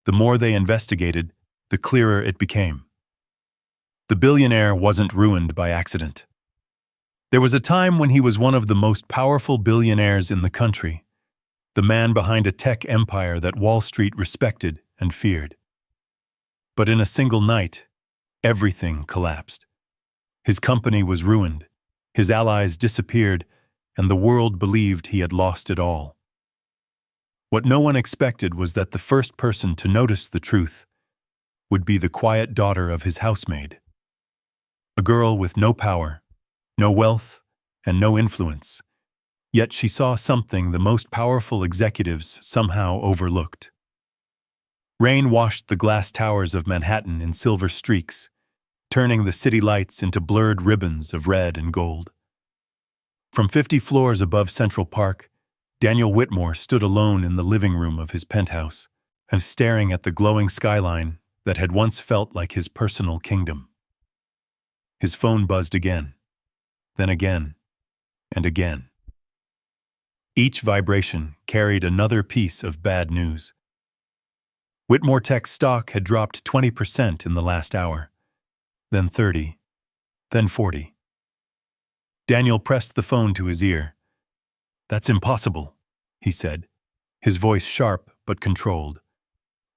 The more they investigated, the clearer it became. The billionaire wasn't ruined by accident. There was a time when he was one of the most powerful billionaires in the country, the man behind a tech empire that Wall Street respected and feared. But in a single night, everything collapsed. His company was ruined, his allies disappeared, and the world believed he had lost it all. What no one expected was that the first person to notice the truth would be the quiet daughter of his housemaid. A girl with no power, no wealth, and no influence. Yet she saw something the most powerful executives somehow overlooked. Rain washed the glass towers of Manhattan in silver streaks, turning the city lights into blurred ribbons of red and gold. From 50 floors above Central Park, Daniel Whitmore stood alone in the living room of his penthouse and staring at the glowing skyline that had once felt like his personal kingdom. His phone buzzed again, then again, and again. Each vibration carried another piece of bad news. Whitmore Tech's stock had dropped 20% in the last hour, then 30, then 40. Daniel pressed the phone to his ear. "That's impossible," he said, his voice sharp but controlled.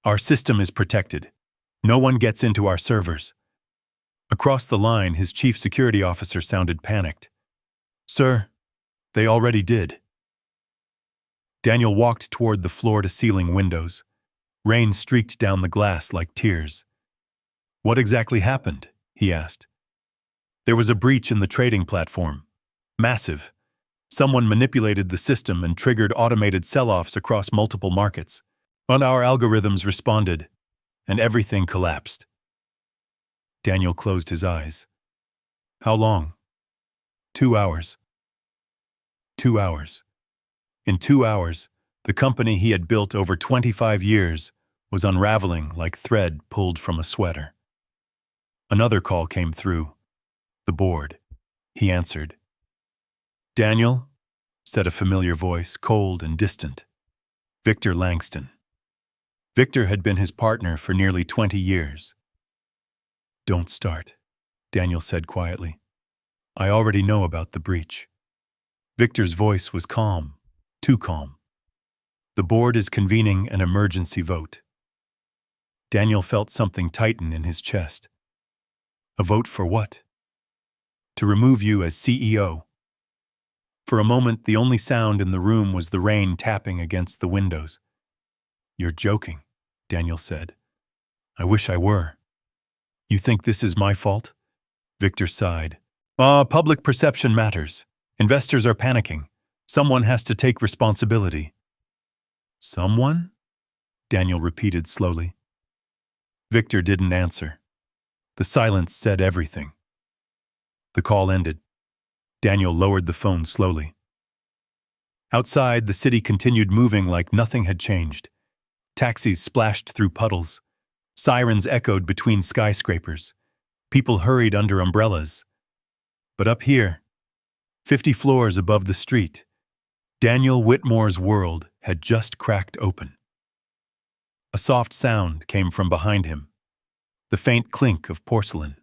"Our system is protected. No one gets into our servers." Across the line, his chief security officer sounded panicked. "Sir, they already did." Daniel walked toward the floor-to-ceiling windows. Rain streaked down the glass like tears. "What exactly happened?" he asked. "There was a breach in the trading platform. Massive. Someone manipulated the system and triggered automated sell-offs across multiple markets. And our algorithms responded, and everything collapsed." Daniel closed his eyes. "How long?" 2 hours. 2 hours. In 2 hours, the company he had built over 25 years was unraveling like thread pulled from a sweater. Another call came through. The board. He answered. "Daniel," said a familiar voice, cold and distant. Victor Langston. Victor had been his partner for nearly 20 years. "Don't start," Daniel said quietly. "I already know about the breach." Victor's voice was calm, too calm. "The board is convening an emergency vote." Daniel felt something tighten in his chest. "A vote for what?" "To remove you as CEO." For a moment, the only sound in the room was the rain tapping against the windows. "You're joking," Daniel said. "I wish I were." "You think this is my fault?" Victor sighed. Public perception matters. Investors are panicking. Someone has to take responsibility." "Someone?" Daniel repeated slowly. Victor didn't answer. The silence said everything. The call ended. Daniel lowered the phone slowly. Outside, the city continued moving like nothing had changed. Taxis splashed through puddles. Sirens echoed between skyscrapers. People hurried under umbrellas. But up here, 50 floors above the street, Daniel Whitmore's world had just cracked open. A soft sound came from behind him, the faint clink of porcelain.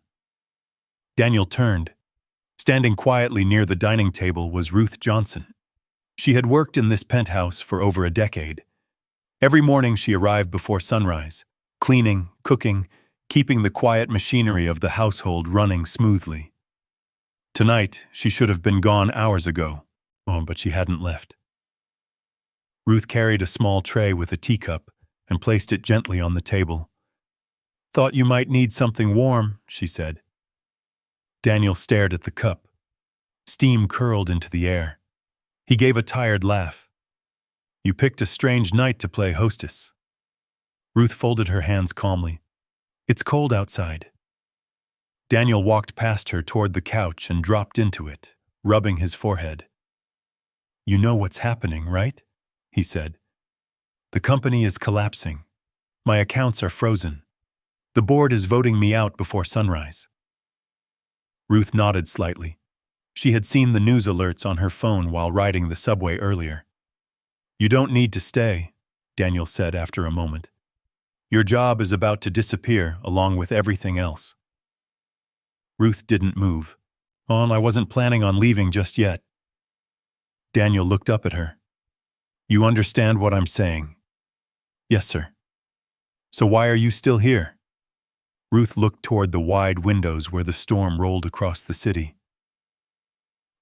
Daniel turned. Standing quietly near the dining table was Ruth Johnson. She had worked in this penthouse for over a decade. Every morning she arrived before sunrise, cleaning, cooking, keeping the quiet machinery of the household running smoothly. Tonight, she should have been gone hours ago, but she hadn't left. Ruth carried a small tray with a teacup and placed it gently on the table. "Thought you might need something warm," she said. Daniel stared at the cup. Steam curled into the air. He gave a tired laugh. "You picked a strange night to play hostess." Ruth folded her hands calmly. "It's cold outside." Daniel walked past her toward the couch and dropped into it, rubbing his forehead. "You know what's happening, right?" he said. "The company is collapsing. My accounts are frozen. The board is voting me out before sunrise." Ruth nodded slightly. She had seen the news alerts on her phone while riding the subway earlier. "You don't need to stay," Daniel said after a moment. Your job is about to disappear along with everything else. Ruth didn't move. I wasn't planning on leaving just yet. Daniel looked up at her. You understand what I'm saying? Yes, sir. So why are you still here? Ruth looked toward the wide windows where the storm rolled across the city.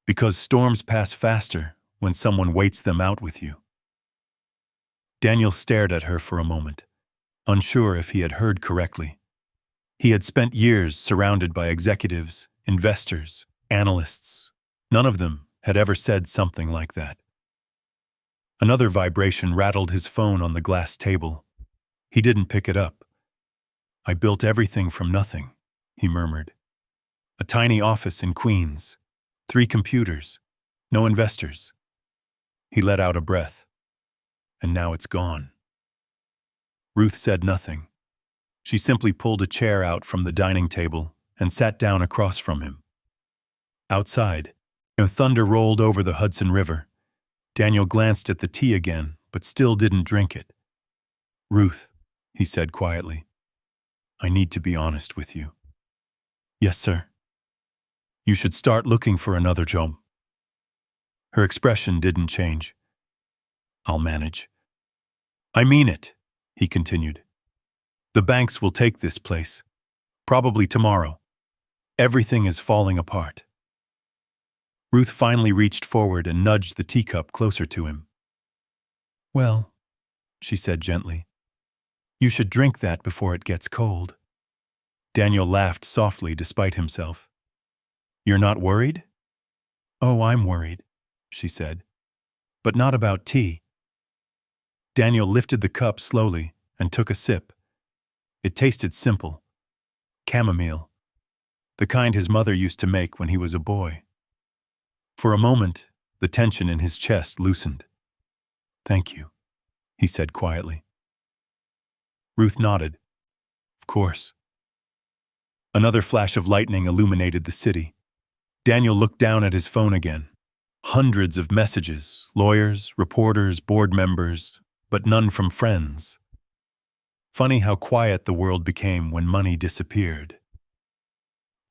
Because storms pass faster when someone waits them out with you. Daniel stared at her for a moment, unsure if he had heard correctly. He had spent years surrounded by executives, investors, analysts. None of them had ever said something like that. Another vibration rattled his phone on the glass table. He didn't pick it up. I built everything from nothing, he murmured. A tiny office in Queens, 3 computers, no investors. He let out a breath. And now it's gone. Ruth said nothing. She simply pulled a chair out from the dining table and sat down across from him. Outside, thunder rolled over the Hudson River. Daniel glanced at the tea again, but still didn't drink it. Ruth, he said quietly, I need to be honest with you. Yes, sir. You should start looking for another job. Her expression didn't change. I'll manage. I mean it, he continued. The banks will take this place. Probably tomorrow. Everything is falling apart. Ruth finally reached forward and nudged the teacup closer to him. Well, she said gently, you should drink that before it gets cold. Daniel laughed softly despite himself. You're not worried? Oh, I'm worried, she said. But not about tea. Daniel lifted the cup slowly and took a sip. It tasted simple. Chamomile. The kind his mother used to make when he was a boy. For a moment, the tension in his chest loosened. Thank you, he said quietly. Ruth nodded. Of course. Another flash of lightning illuminated the city. Daniel looked down at his phone again. Hundreds of messages, lawyers, reporters, board members, but none from friends. Funny how quiet the world became when money disappeared.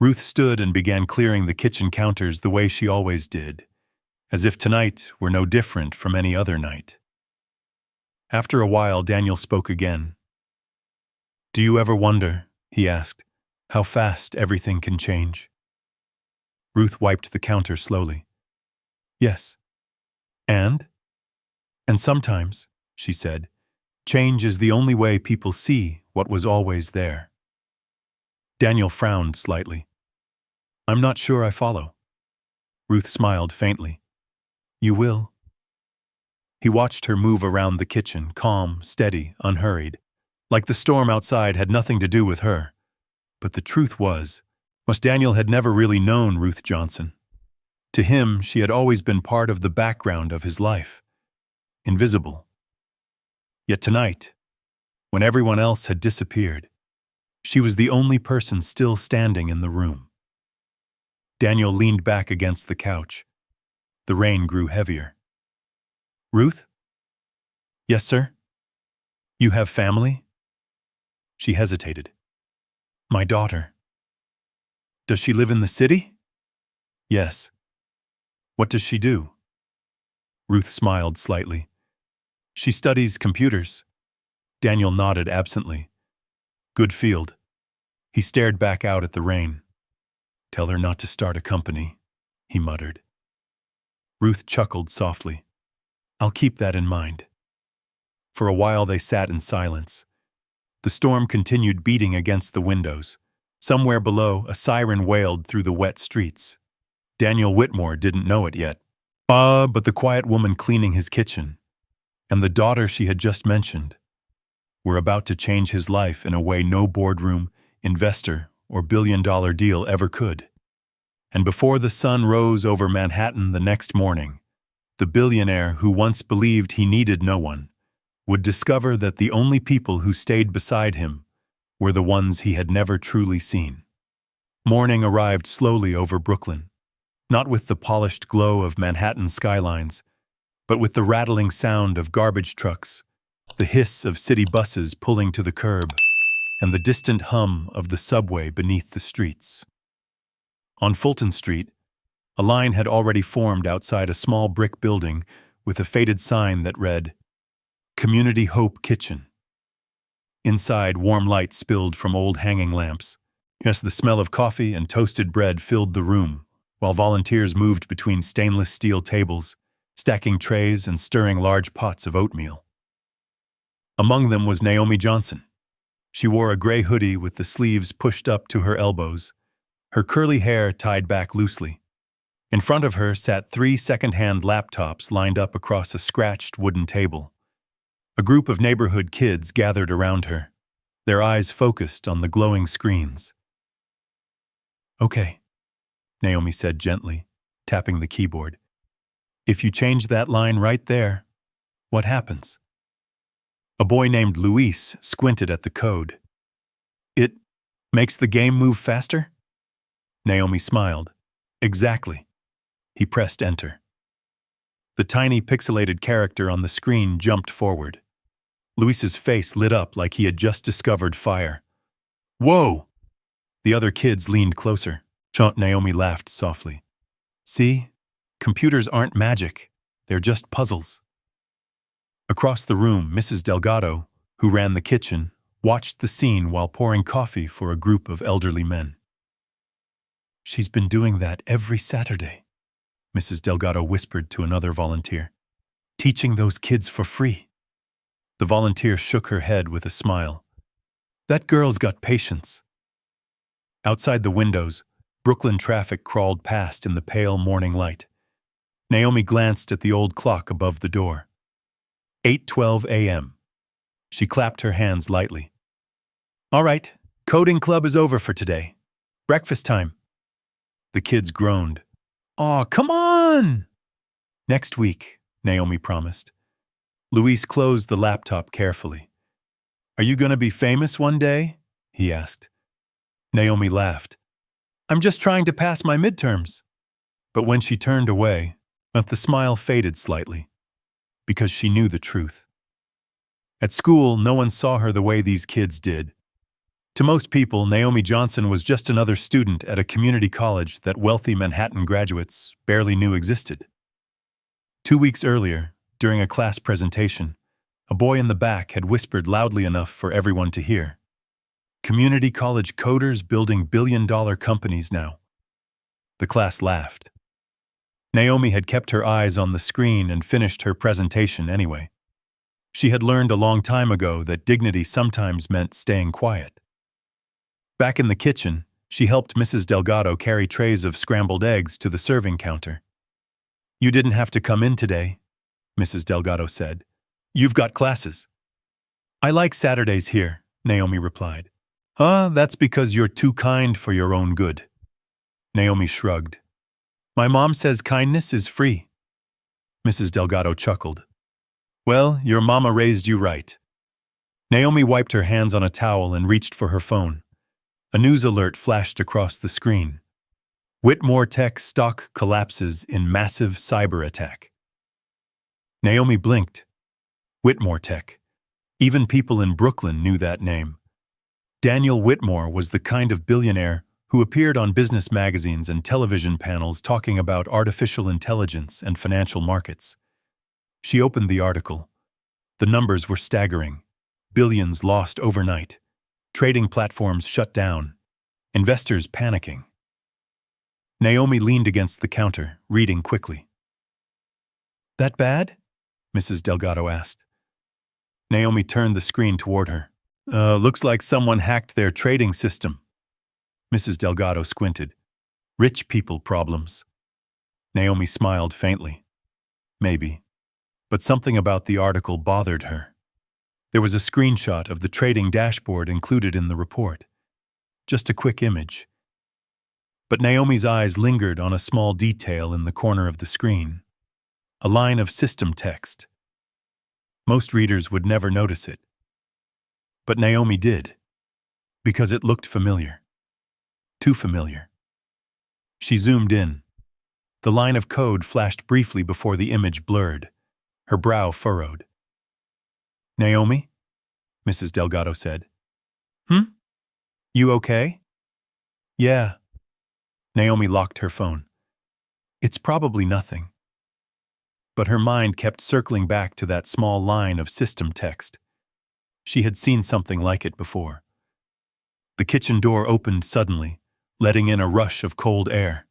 Ruth stood and began clearing the kitchen counters the way she always did, as if tonight were no different from any other night. After a while, Daniel spoke again. Do you ever wonder, he asked, how fast everything can change? Ruth wiped the counter slowly. Yes. And sometimes, she said, change is the only way people see what was always there. Daniel frowned slightly. I'm not sure I follow. Ruth smiled faintly. You will. He watched her move around the kitchen, calm, steady, unhurried, like the storm outside had nothing to do with her. But the truth was, Daniel had never really known Ruth Johnson. To him, she had always been part of the background of his life, invisible. Yet tonight, when everyone else had disappeared, she was the only person still standing in the room. Daniel leaned back against the couch. The rain grew heavier. Ruth? Yes, sir? You have family? She hesitated. My daughter. Does she live in the city? Yes. What does she do? Ruth smiled slightly. She studies computers. Daniel nodded absently. Good field. He stared back out at the rain. Tell her not to start a company, he muttered. Ruth chuckled softly. I'll keep that in mind. For a while they sat in silence. The storm continued beating against the windows. Somewhere below, a siren wailed through the wet streets. Daniel Whitmore didn't know it yet. But the quiet woman cleaning his kitchen, and the daughter she had just mentioned, were about to change his life in a way no boardroom, investor, or billion-dollar deal ever could. And before the sun rose over Manhattan the next morning, the billionaire who once believed he needed no one would discover that the only people who stayed beside him were the ones he had never truly seen. Morning arrived slowly over Brooklyn, not with the polished glow of Manhattan skylines, but with the rattling sound of garbage trucks, the hiss of city buses pulling to the curb, and the distant hum of the subway beneath the streets. On Fulton Street, a line had already formed outside a small brick building with a faded sign that read, Community Hope Kitchen. Inside, warm light spilled from old hanging lamps. Yes, the smell of coffee and toasted bread filled the room, while volunteers moved between stainless steel tables, stacking trays and stirring large pots of oatmeal. Among them was Naomi Johnson. She wore a gray hoodie with the sleeves pushed up to her elbows, her curly hair tied back loosely. In front of her sat 3 second-hand laptops lined up across a scratched wooden table. A group of neighborhood kids gathered around her, their eyes focused on the glowing screens. Okay, Naomi said gently, tapping the keyboard. If you change that line right there, what happens? A boy named Luis squinted at the code. It makes the game move faster? Naomi smiled. Exactly. He pressed enter. The tiny pixelated character on the screen jumped forward. Luis's face lit up like he had just discovered fire. Whoa! The other kids leaned closer. Naomi laughed softly. See? Computers aren't magic. They're just puzzles. Across the room, Mrs. Delgado, who ran the kitchen, watched the scene while pouring coffee for a group of elderly men. She's been doing that every Saturday, Mrs. Delgado whispered to another volunteer. Teaching those kids for free. The volunteer shook her head with a smile. That girl's got patience. Outside the windows, Brooklyn traffic crawled past in the pale morning light. Naomi glanced at the old clock above the door. 8:12 a.m. She clapped her hands lightly. All right, coding club is over for today. Breakfast time. The kids groaned. Aw, come on! Next week, Naomi promised. Luis closed the laptop carefully. Are you going to be famous one day? He asked. Naomi laughed. I'm just trying to pass my midterms. But when she turned away, the smile faded slightly, because she knew the truth. At school, no one saw her the way these kids did. To most people, Naomi Johnson was just another student at a community college that wealthy Manhattan graduates barely knew existed. 2 weeks earlier, during a class presentation, a boy in the back had whispered loudly enough for everyone to hear. Community college coders building billion-dollar companies now. The class laughed. Naomi had kept her eyes on the screen and finished her presentation anyway. She had learned a long time ago that dignity sometimes meant staying quiet. Back in the kitchen, she helped Mrs. Delgado carry trays of scrambled eggs to the serving counter. You didn't have to come in today, Mrs. Delgado said. You've got classes. I like Saturdays here, Naomi replied. That's because you're too kind for your own good. Naomi shrugged. My mom says kindness is free. Mrs. Delgado chuckled. Well, your mama raised you right. Naomi wiped her hands on a towel and reached for her phone. A news alert flashed across the screen. Whitmore Tech stock collapses in massive cyber attack. Naomi blinked. Whitmore Tech. Even people in Brooklyn knew that name. Daniel Whitmore was the kind of billionaire who appeared on business magazines and television panels talking about artificial intelligence and financial markets. She opened the article. The numbers were staggering. Billions lost overnight. Trading platforms shut down. Investors panicking. Naomi leaned against the counter, reading quickly. That bad? Mrs. Delgado asked. Naomi turned the screen toward her. Looks like someone hacked their trading system. Mrs. Delgado squinted. Rich people problems. Naomi smiled faintly. Maybe. But something about the article bothered her. There was a screenshot of the trading dashboard included in the report. Just a quick image. But Naomi's eyes lingered on a small detail in the corner of the screen. A line of system text. Most readers would never notice it. But Naomi did, because it looked familiar. Too familiar. She zoomed in. The line of code flashed briefly before the image blurred. Her brow furrowed. Naomi? Mrs. Delgado said. Hmm? You okay? Yeah. Naomi locked her phone. It's probably nothing. But her mind kept circling back to that small line of system text. She had seen something like it before. The kitchen door opened suddenly, letting in a rush of cold air.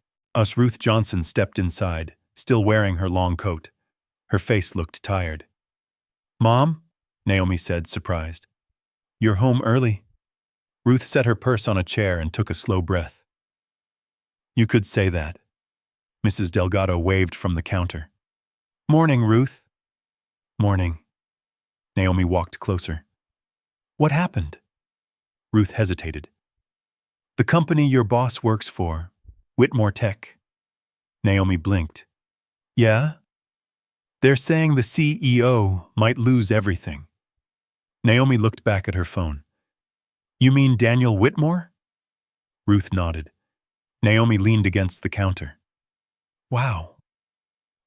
Ruth Johnson stepped inside, still wearing her long coat. Her face looked tired. Mom? Naomi said, surprised. You're home early. Ruth set her purse on a chair and took a slow breath. You could say that. Mrs. Delgado waved from the counter. Morning, Ruth. Morning. Naomi walked closer. What happened? Ruth hesitated. The company your boss works for, Whitmore Tech. Naomi blinked. Yeah? They're saying the CEO might lose everything. Naomi looked back at her phone. You mean Daniel Whitmore? Ruth nodded. Naomi leaned against the counter. Wow.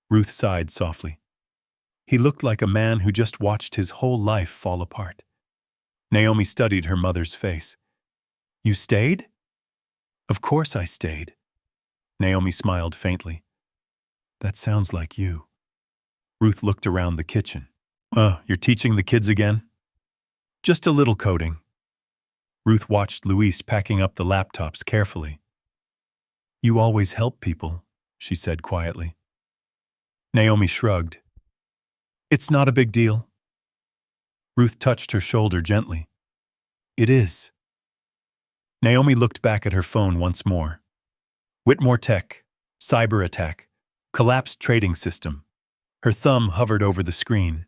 Ruth sighed softly. He looked like a man who just watched his whole life fall apart. Naomi studied her mother's face. You stayed? Of course I stayed. Naomi smiled faintly. That sounds like you. Ruth looked around the kitchen. You're teaching the kids again? Just a little coding. Ruth watched Luis packing up the laptops carefully. You always help people, she said quietly. Naomi shrugged. It's not a big deal. Ruth touched her shoulder gently. It is. Naomi looked back at her phone once more. Whitmore Tech, cyber attack, collapsed trading system. Her thumb hovered over the screen.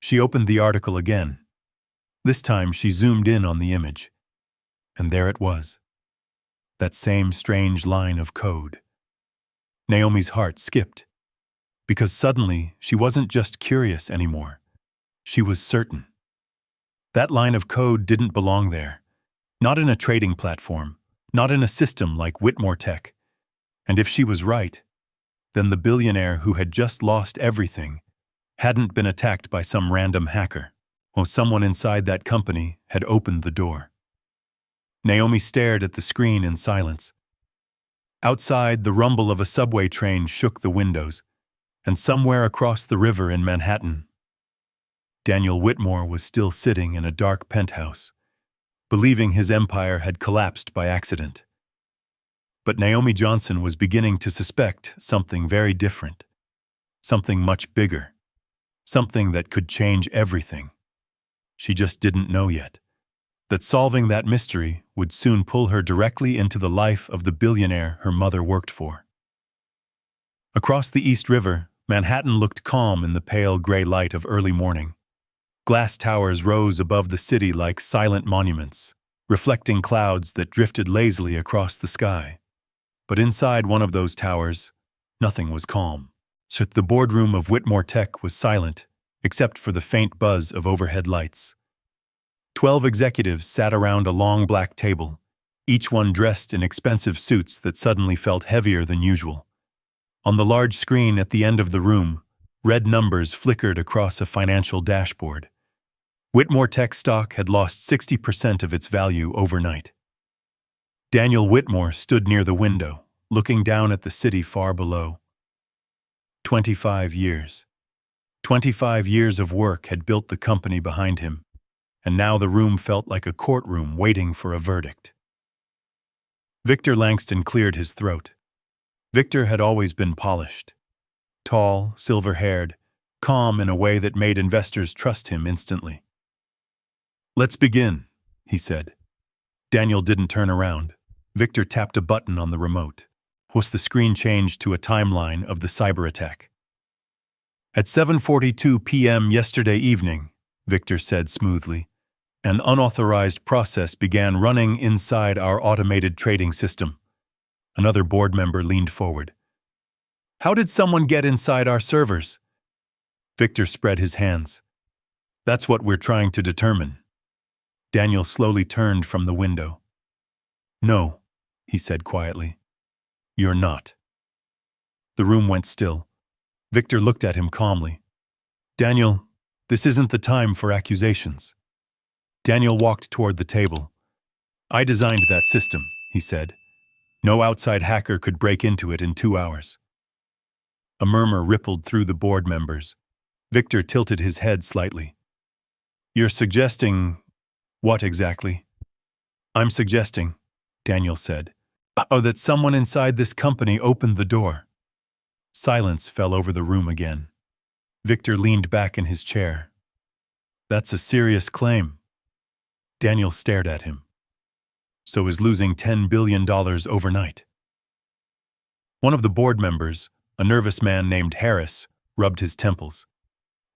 She opened the article again. This time she zoomed in on the image. And there it was. That same strange line of code. Naomi's heart skipped. Because suddenly she wasn't just curious anymore. She was certain. That line of code didn't belong there. Not in a trading platform. Not in a system like Whitmore Tech. And if she was right, then the billionaire who had just lost everything hadn't been attacked by some random hacker, or someone inside that company had opened the door. Naomi stared at the screen in silence. Outside, the rumble of a subway train shook the windows, and somewhere across the river in Manhattan, Daniel Whitmore was still sitting in a dark penthouse, believing his empire had collapsed by accident. But Naomi Johnson was beginning to suspect something very different, something much bigger, something that could change everything. She just didn't know yet that solving that mystery would soon pull her directly into the life of the billionaire her mother worked for. Across the East River, Manhattan looked calm in the pale gray light of early morning. Glass towers rose above the city like silent monuments, reflecting clouds that drifted lazily across the sky. But inside one of those towers, nothing was calm. So the boardroom of Whitmore Tech was silent, except for the faint buzz of overhead lights. 12 executives sat around a long black table, each one dressed in expensive suits that suddenly felt heavier than usual. On the large screen at the end of the room, red numbers flickered across a financial dashboard. Whitmore Tech stock had lost 60% of its value overnight. Daniel Whitmore stood near the window, looking down at the city far below. 25 years. 25 years of work had built the company behind him, and now the room felt like a courtroom waiting for a verdict. Victor Langston cleared his throat. Victor had always been polished. Tall, silver-haired, calm in a way that made investors trust him instantly. Let's begin, he said. Daniel didn't turn around. Victor tapped a button on the remote. The screen changed to a timeline of the cyber attack. At 7:42 p.m. yesterday evening, Victor said smoothly, an unauthorized process began running inside our automated trading system. Another board member leaned forward. How did someone get inside our servers? Victor spread his hands. That's what we're trying to determine. Daniel slowly turned from the window. No, he said quietly. You're not. The room went still. Victor looked at him calmly. Daniel, This isn't the time for accusations. Daniel walked toward the table. I designed that system, he said. No outside hacker could break into it in 2 hours. A murmur rippled through the board members. Victor tilted his head slightly. You're suggesting what exactly? I'm suggesting, Daniel said, that someone inside this company opened the door. Silence fell over the room again. Victor leaned back in his chair. That's a serious claim. Daniel stared at him. So is losing $10 billion overnight. One of the board members, a nervous man named Harris, rubbed his temples.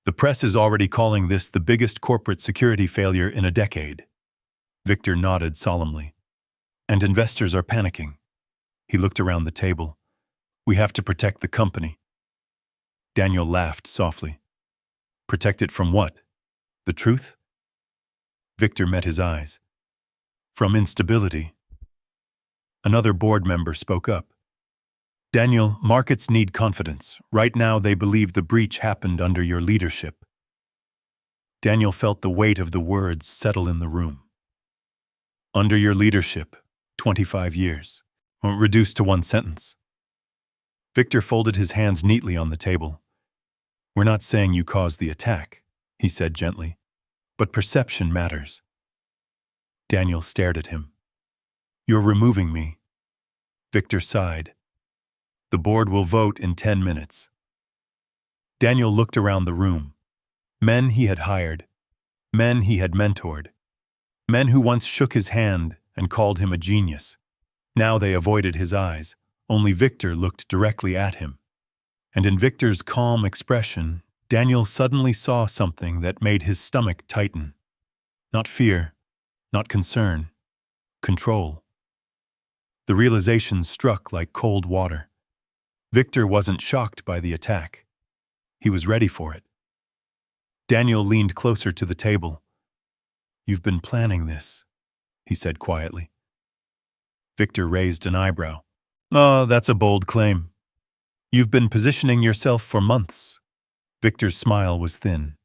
The press is already calling this the biggest corporate security failure in a decade. Victor nodded solemnly. And investors are panicking. He looked around the table. We have to protect the company. Daniel laughed softly. Protect it from what? The truth? Victor met his eyes. From instability. Another board member spoke up. Daniel, markets need confidence. Right now they believe the breach happened under your leadership. Daniel felt the weight of the words settle in the room. Under your leadership, 25 years. Reduced to one sentence. Victor folded his hands neatly on the table. We're not saying you caused the attack, he said gently. But perception matters. Daniel stared at him. You're removing me. Victor sighed. The board will vote in 10 minutes. Daniel looked around the room. Men he had hired. Men he had mentored. Men who once shook his hand and called him a genius. Now they avoided his eyes. Only Victor looked directly at him. And in Victor's calm expression, Daniel suddenly saw something that made his stomach tighten. Not fear, not concern, control. The realization struck like cold water. Victor wasn't shocked by the attack. He was ready for it. Daniel leaned closer to the table. You've been planning this, he said quietly. Victor raised an eyebrow. Oh, that's a bold claim. You've been positioning yourself for months. Victor's smile was thin.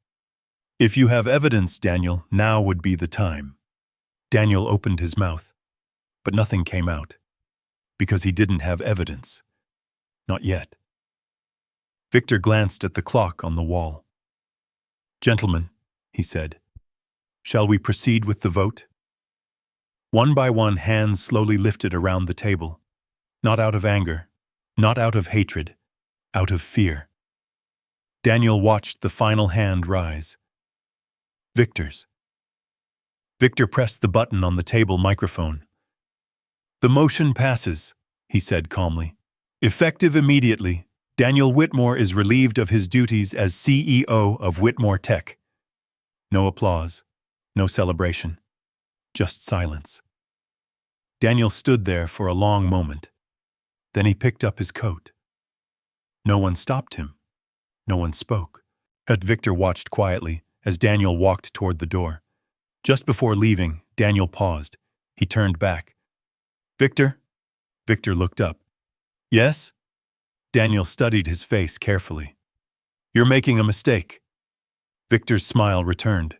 If you have evidence, Daniel, now would be the time. Daniel opened his mouth, but nothing came out, because he didn't have evidence. Not yet. Victor glanced at the clock on the wall. Gentlemen, he said, shall we proceed with the vote? One by one, hands slowly lifted around the table. Not out of anger, not out of hatred, out of fear. Daniel watched the final hand rise. Victor's. Victor pressed the button on the table microphone. The motion passes, he said calmly. Effective immediately, Daniel Whitmore is relieved of his duties as CEO of Whitmore Tech. No applause, no celebration, just silence. Daniel stood there for a long moment. Then he picked up his coat. No one stopped him. No one spoke. Victor watched quietly as Daniel walked toward the door. Just before leaving, Daniel paused. He turned back. Victor? Victor looked up. Yes? Daniel studied his face carefully. You're making a mistake. Victor's smile returned.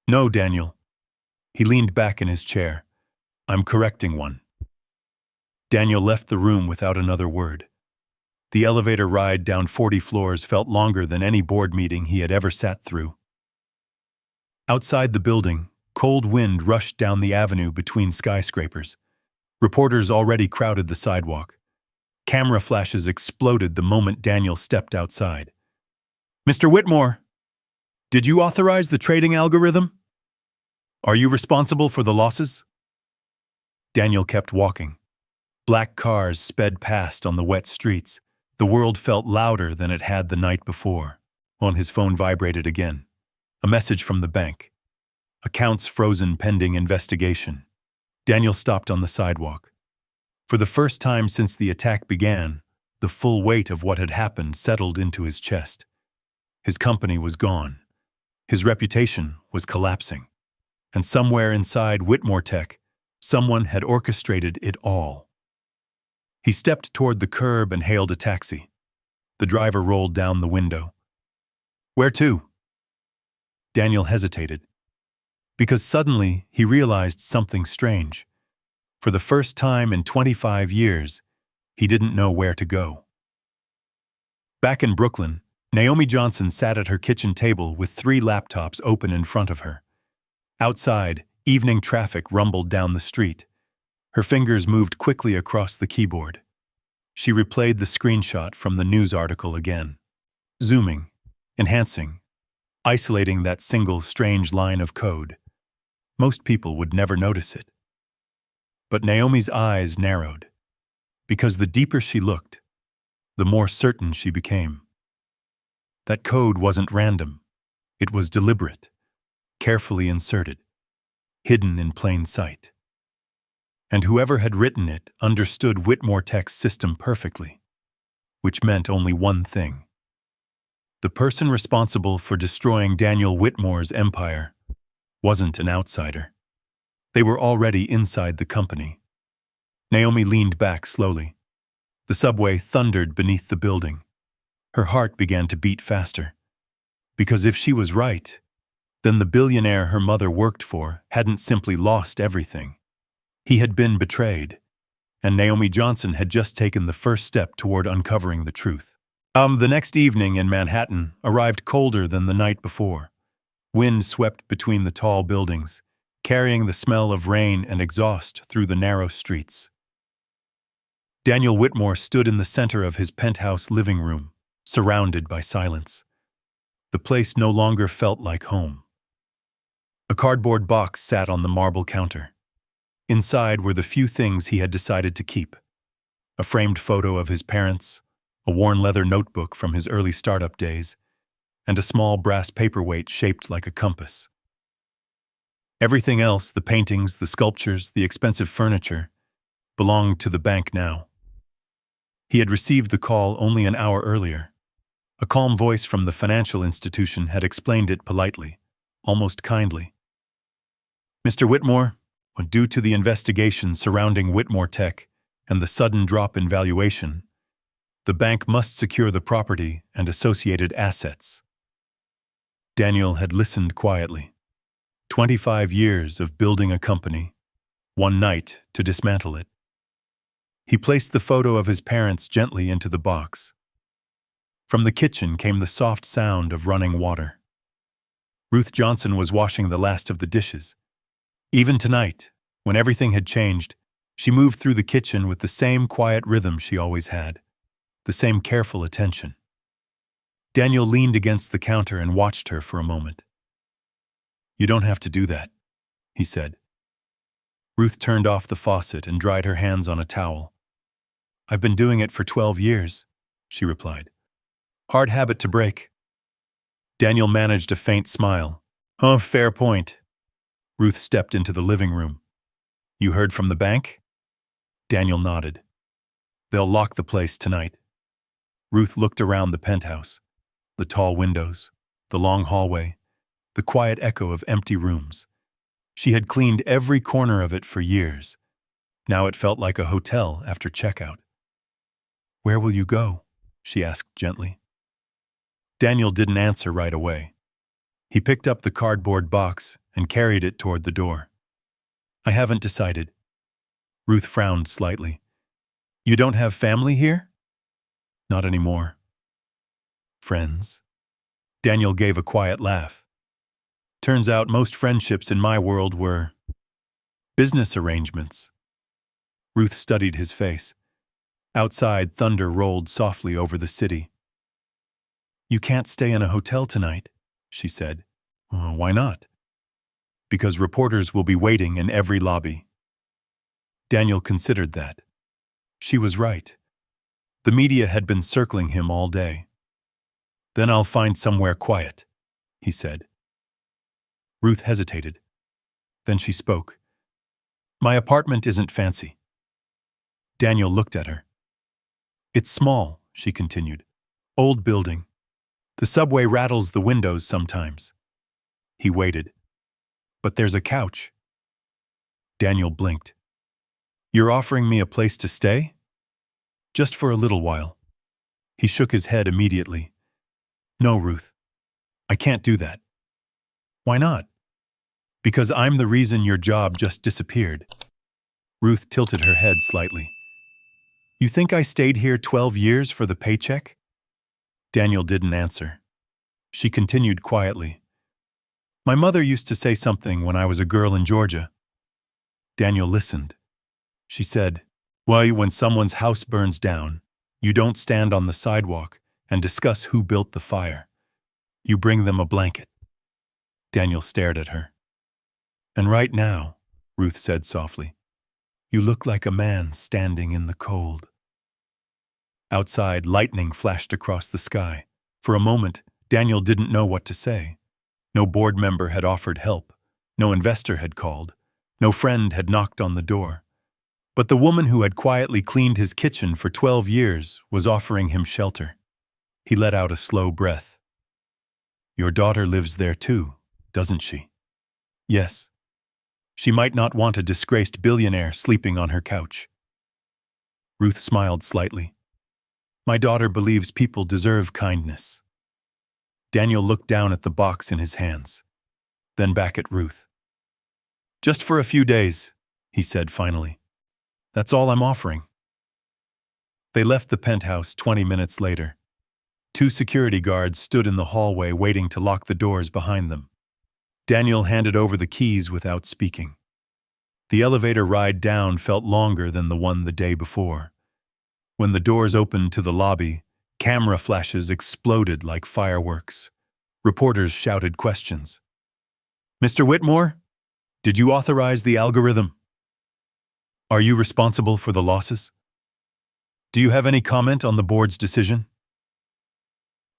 No, Daniel. He leaned back in his chair. I'm correcting one. Daniel left the room without another word. The elevator ride down 40 floors felt longer than any board meeting he had ever sat through. Outside the building, cold wind rushed down the avenue between skyscrapers. Reporters already crowded the sidewalk. Camera flashes exploded the moment Daniel stepped outside. Mr. Whitmore, did you authorize the trading algorithm? Are you responsible for the losses? Daniel kept walking. Black cars sped past on the wet streets. The world felt louder than it had the night before. His phone vibrated again. A message from the bank. Accounts frozen pending investigation. Daniel stopped on the sidewalk. For the first time since the attack began, the full weight of what had happened settled into his chest. His company was gone. His reputation was collapsing. And somewhere inside Whitmore Tech, someone had orchestrated it all. He stepped toward the curb and hailed a taxi. The driver rolled down the window. Where to? Daniel hesitated, because suddenly he realized something strange. For the first time in 25 years, he didn't know where to go. Back in Brooklyn, Naomi Johnson sat at her kitchen table with 3 laptops open in front of her. Outside, evening traffic rumbled down the street. Her fingers moved quickly across the keyboard. She replayed the screenshot from the news article again, zooming, enhancing, isolating that single strange line of code. Most people would never notice it. But Naomi's eyes narrowed, because the deeper she looked, the more certain she became. That code wasn't random. It was deliberate, carefully inserted, hidden in plain sight. And whoever had written it understood Whitmore Tech's system perfectly, which meant only one thing. The person responsible for destroying Daniel Whitmore's empire wasn't an outsider. They were already inside the company. Naomi leaned back slowly. The subway thundered beneath the building. Her heart began to beat faster. Because if she was right, then the billionaire her mother worked for hadn't simply lost everything. He had been betrayed, and Naomi Johnson had just taken the first step toward uncovering the truth. The next evening in Manhattan arrived colder than the night before. Wind swept between the tall buildings, carrying the smell of rain and exhaust through the narrow streets. Daniel Whitmore stood in the center of his penthouse living room, surrounded by silence. The place no longer felt like home. A cardboard box sat on the marble counter. Inside were the few things he had decided to keep: a framed photo of his parents, a worn leather notebook from his early startup days, and a small brass paperweight shaped like a compass. Everything else, the paintings, the sculptures, the expensive furniture, belonged to the bank now. He had received the call only an hour earlier. A calm voice from the financial institution had explained it politely, almost kindly. "Mr. Whitmore, due to the investigation surrounding Whitmore Tech and the sudden drop in valuation, the bank must secure the property and associated assets." Daniel had listened quietly. 25 years of building a company, one night to dismantle it. He placed the photo of his parents gently into the box. From the kitchen came the soft sound of running water. Ruth Johnson was washing the last of the dishes. Even tonight, when everything had changed, she moved through the kitchen with the same quiet rhythm she always had, the same careful attention. Daniel leaned against the counter and watched her for a moment. "You don't have to do that," he said. Ruth turned off the faucet and dried her hands on a towel. "I've been doing it for 12 years, she replied. "Hard habit to break." Daniel managed a faint smile. "Oh, fair point." Ruth stepped into the living room. "You heard from the bank?" Daniel nodded. "They'll lock the place tonight." Ruth looked around the penthouse, the tall windows, the long hallway, the quiet echo of empty rooms. She had cleaned every corner of it for years. Now it felt like a hotel after checkout. "Where will you go?" she asked gently. Daniel didn't answer right away. He picked up the cardboard box and carried it toward the door. "I haven't decided." Ruth frowned slightly. "You don't have family here?" "Not anymore." "Friends?" Daniel gave a quiet laugh. "Turns out most friendships in my world were business arrangements." Ruth studied his face. Outside, thunder rolled softly over the city. "You can't stay in a hotel tonight," she said. "Why not?" "Because reporters will be waiting in every lobby." Daniel considered that. She was right. The media had been circling him all day. "Then I'll find somewhere quiet," he said. Ruth hesitated. Then she spoke. "My apartment isn't fancy." Daniel looked at her. "It's small," she continued. "Old building. The subway rattles the windows sometimes." He waited. "But there's a couch." Daniel blinked. "You're offering me a place to stay?" "Just for a little while." He shook his head immediately. "No, Ruth. I can't do that." Why not? Because I'm the reason your job just disappeared. Ruth tilted her head slightly. You think I stayed here 12 years for the paycheck? Daniel didn't answer. She continued quietly. My mother used to say something when I was a girl in Georgia. Daniel listened. She said, well, when someone's house burns down, you don't stand on the sidewalk and discuss who built the fire. You bring them a blanket. Daniel stared at her. And right now, Ruth said softly, you look like a man standing in the cold. Outside, lightning flashed across the sky. For a moment, Daniel didn't know what to say. No board member had offered help. No investor had called. No friend had knocked on the door. But the woman who had quietly cleaned his kitchen for 12 years was offering him shelter. He let out a slow breath. Your daughter lives there too, doesn't she? Yes. She might not want a disgraced billionaire sleeping on her couch. Ruth smiled slightly. My daughter believes people deserve kindness. Daniel looked down at the box in his hands, then back at Ruth. Just for a few days, he said finally. That's all I'm offering. They left the penthouse 20 minutes later. 2 security guards stood in the hallway waiting to lock the doors behind them. Daniel handed over the keys without speaking. The elevator ride down felt longer than the one the day before. When the doors opened to the lobby, camera flashes exploded like fireworks. Reporters shouted questions. Mr. Whitmore, did you authorize the algorithm? Are you responsible for the losses? Do you have any comment on the board's decision?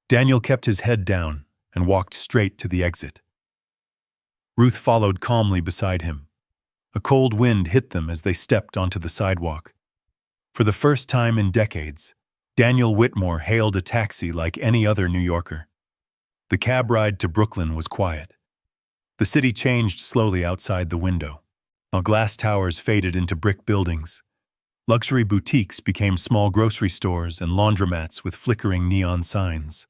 Daniel kept his head down and walked straight to the exit. Ruth followed calmly beside him. A cold wind hit them as they stepped onto the sidewalk. For the first time in decades, Daniel Whitmore hailed a taxi like any other New Yorker. The cab ride to Brooklyn was quiet. The city changed slowly outside the window. While glass towers faded into brick buildings, luxury boutiques became small grocery stores and laundromats with flickering neon signs.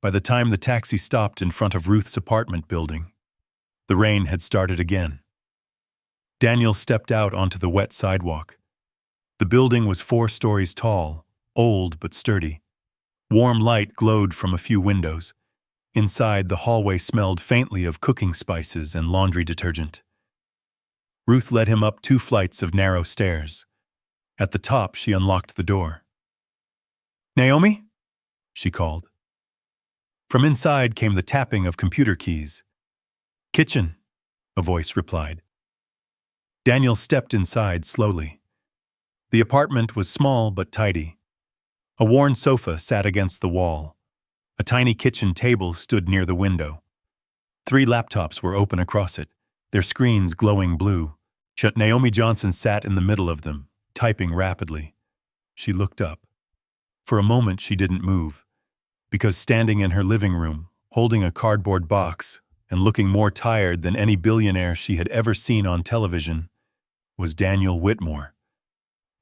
By the time the taxi stopped in front of Ruth's apartment building, the rain had started again. Daniel stepped out onto the wet sidewalk. The building was 4 stories tall, old but sturdy. Warm light glowed from a few windows. Inside, the hallway smelled faintly of cooking spices and laundry detergent. Ruth led him up 2 flights of narrow stairs. At the top, she unlocked the door. Naomi? She called. From inside came the tapping of computer keys. Kitchen, a voice replied. Daniel stepped inside slowly. The apartment was small but tidy. A worn sofa sat against the wall. A tiny kitchen table stood near the window. 3 laptops were open across it, their screens glowing blue. Naomi Johnson sat in the middle of them, typing rapidly. She looked up. For a moment she didn't move, because standing in her living room, holding a cardboard box and looking more tired than any billionaire she had ever seen on television, was Daniel Whitmore,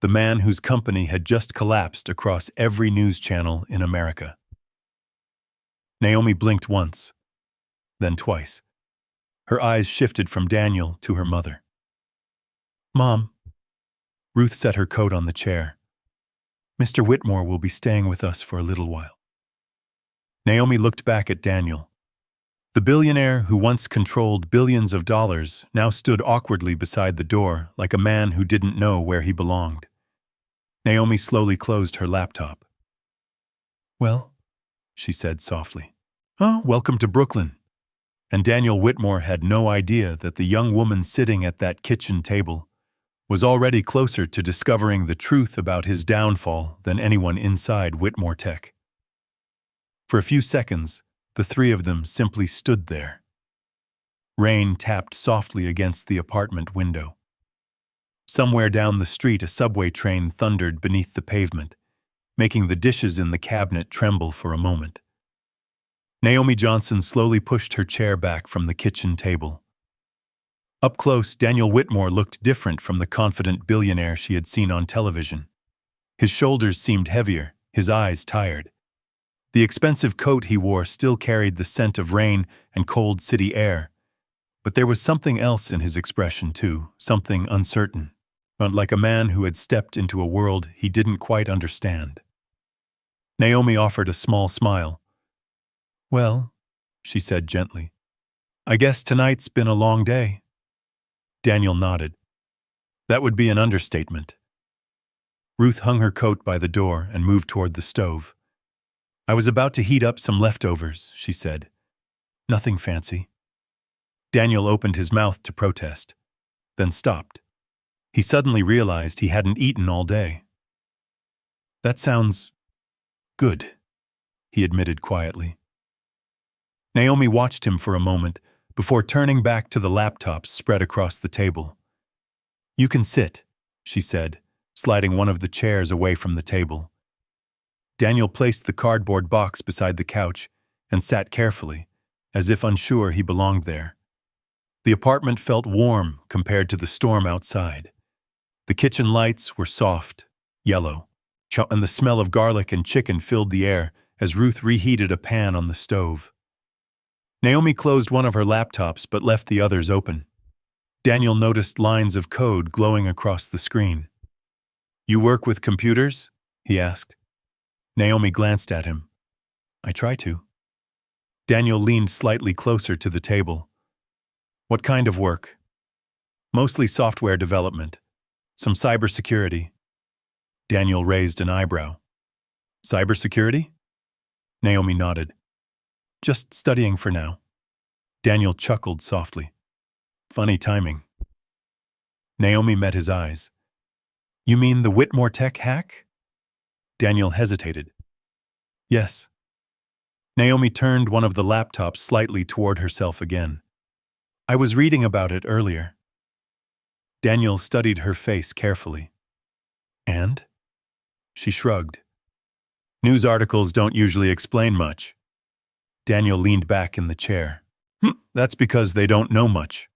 the man whose company had just collapsed across every news channel in America. Naomi blinked once, then twice. Her eyes shifted from Daniel to her mother. Mom. Ruth set her coat on the chair. Mr. Whitmore will be staying with us for a little while. Naomi looked back at Daniel. The billionaire who once controlled billions of dollars now stood awkwardly beside the door like a man who didn't know where he belonged. Naomi slowly closed her laptop. Well, she said softly. Oh, welcome to Brooklyn. And Daniel Whitmore had no idea that the young woman sitting at that kitchen table was already closer to discovering the truth about his downfall than anyone inside Whitmore Tech. For a few seconds, the 3 of them simply stood there. Rain tapped softly against the apartment window. Somewhere down the street, a subway train thundered beneath the pavement, making the dishes in the cabinet tremble for a moment. Naomi Johnson slowly pushed her chair back from the kitchen table. Up close, Daniel Whitmore looked different from the confident billionaire she had seen on television. His shoulders seemed heavier, his eyes tired. The expensive coat he wore still carried the scent of rain and cold city air, but there was something else in his expression too, something uncertain, but like a man who had stepped into a world he didn't quite understand. Naomi offered a small smile. "Well," she said gently, "I guess tonight's been a long day." Daniel nodded. "That would be an understatement." Ruth hung her coat by the door and moved toward the stove. "I was about to heat up some leftovers," she said. "Nothing fancy." Daniel opened his mouth to protest, then stopped. He suddenly realized he hadn't eaten all day. "That sounds good," he admitted quietly. Naomi watched him for a moment before turning back to the laptops spread across the table. "You can sit," she said, sliding one of the chairs away from the table. Daniel placed the cardboard box beside the couch and sat carefully, as if unsure he belonged there. The apartment felt warm compared to the storm outside. The kitchen lights were soft, yellow, and the smell of garlic and chicken filled the air as Ruth reheated a pan on the stove. Naomi closed one of her laptops but left the others open. Daniel noticed lines of code glowing across the screen. "You work with computers?" he asked. Naomi glanced at him. "I try to." Daniel leaned slightly closer to the table. "What kind of work?" "Mostly software development. Some cybersecurity." Daniel raised an eyebrow. "Cybersecurity?" Naomi nodded. "Just studying for now." Daniel chuckled softly. "Funny timing." Naomi met his eyes. "You mean the Whitmore Tech hack?" Daniel hesitated. "Yes." Naomi turned one of the laptops slightly toward herself again. "I was reading about it earlier." Daniel studied her face carefully. "And?" She shrugged. "News articles don't usually explain much." Daniel leaned back in the chair. "That's because they don't know much."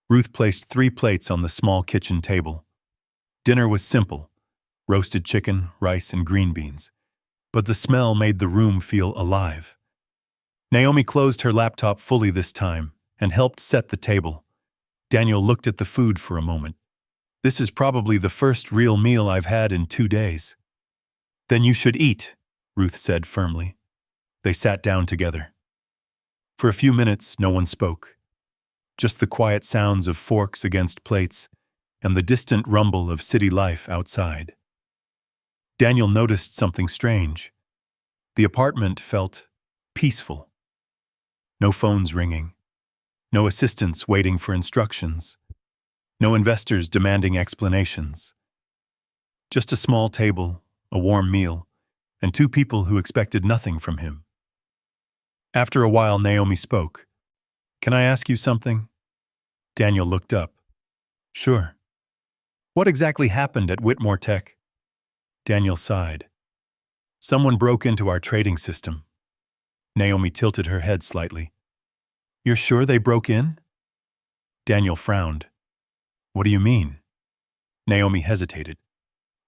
Ruth placed 3 plates on the small kitchen table. Dinner was simple: roasted chicken, rice, and green beans. But the smell made the room feel alive. Naomi closed her laptop fully this time and helped set the table. Daniel looked at the food for a moment. "This is probably the first real meal I've had in 2 days." "Then you should eat," Ruth said firmly. They sat down together. For a few minutes, no one spoke. Just the quiet sounds of forks against plates and the distant rumble of city life outside. Daniel noticed something strange. The apartment felt peaceful. No phones ringing. No assistants waiting for instructions. No investors demanding explanations. Just a small table, a warm meal, and 2 people who expected nothing from him. After a while, Naomi spoke. "Can I ask you something?" Daniel looked up. "Sure." "What exactly happened at Whitmore Tech?" Daniel sighed. "Someone broke into our trading system." Naomi tilted her head slightly. "You're sure they broke in?" Daniel frowned. "What do you mean?" Naomi hesitated.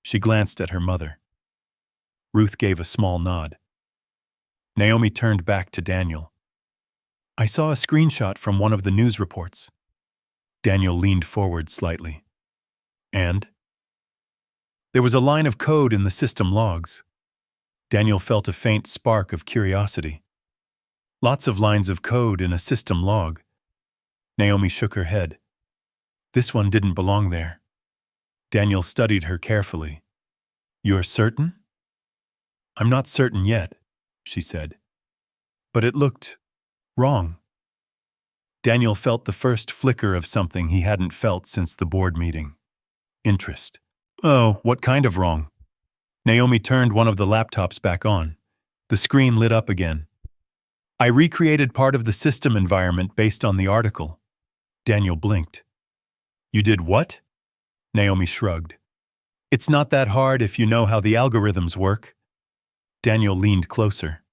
She glanced at her mother. Ruth gave a small nod. Naomi turned back to Daniel. "I saw a screenshot from one of the news reports." Daniel leaned forward slightly. "And?" "There was a line of code in the system logs." Daniel felt a faint spark of curiosity. "Lots of lines of code in a system log." Naomi shook her head. "This one didn't belong there." Daniel studied her carefully. "You're certain?" "I'm not certain yet," she said. "But it looked wrong." Daniel felt the first flicker of something he hadn't felt since the board meeting. Interest. "Oh, what kind of wrong?" Naomi turned one of the laptops back on. The screen lit up again. "I recreated part of the system environment based on the article." Daniel blinked. "You did what?" Naomi shrugged. "It's not that hard if you know how the algorithms work." Daniel leaned closer.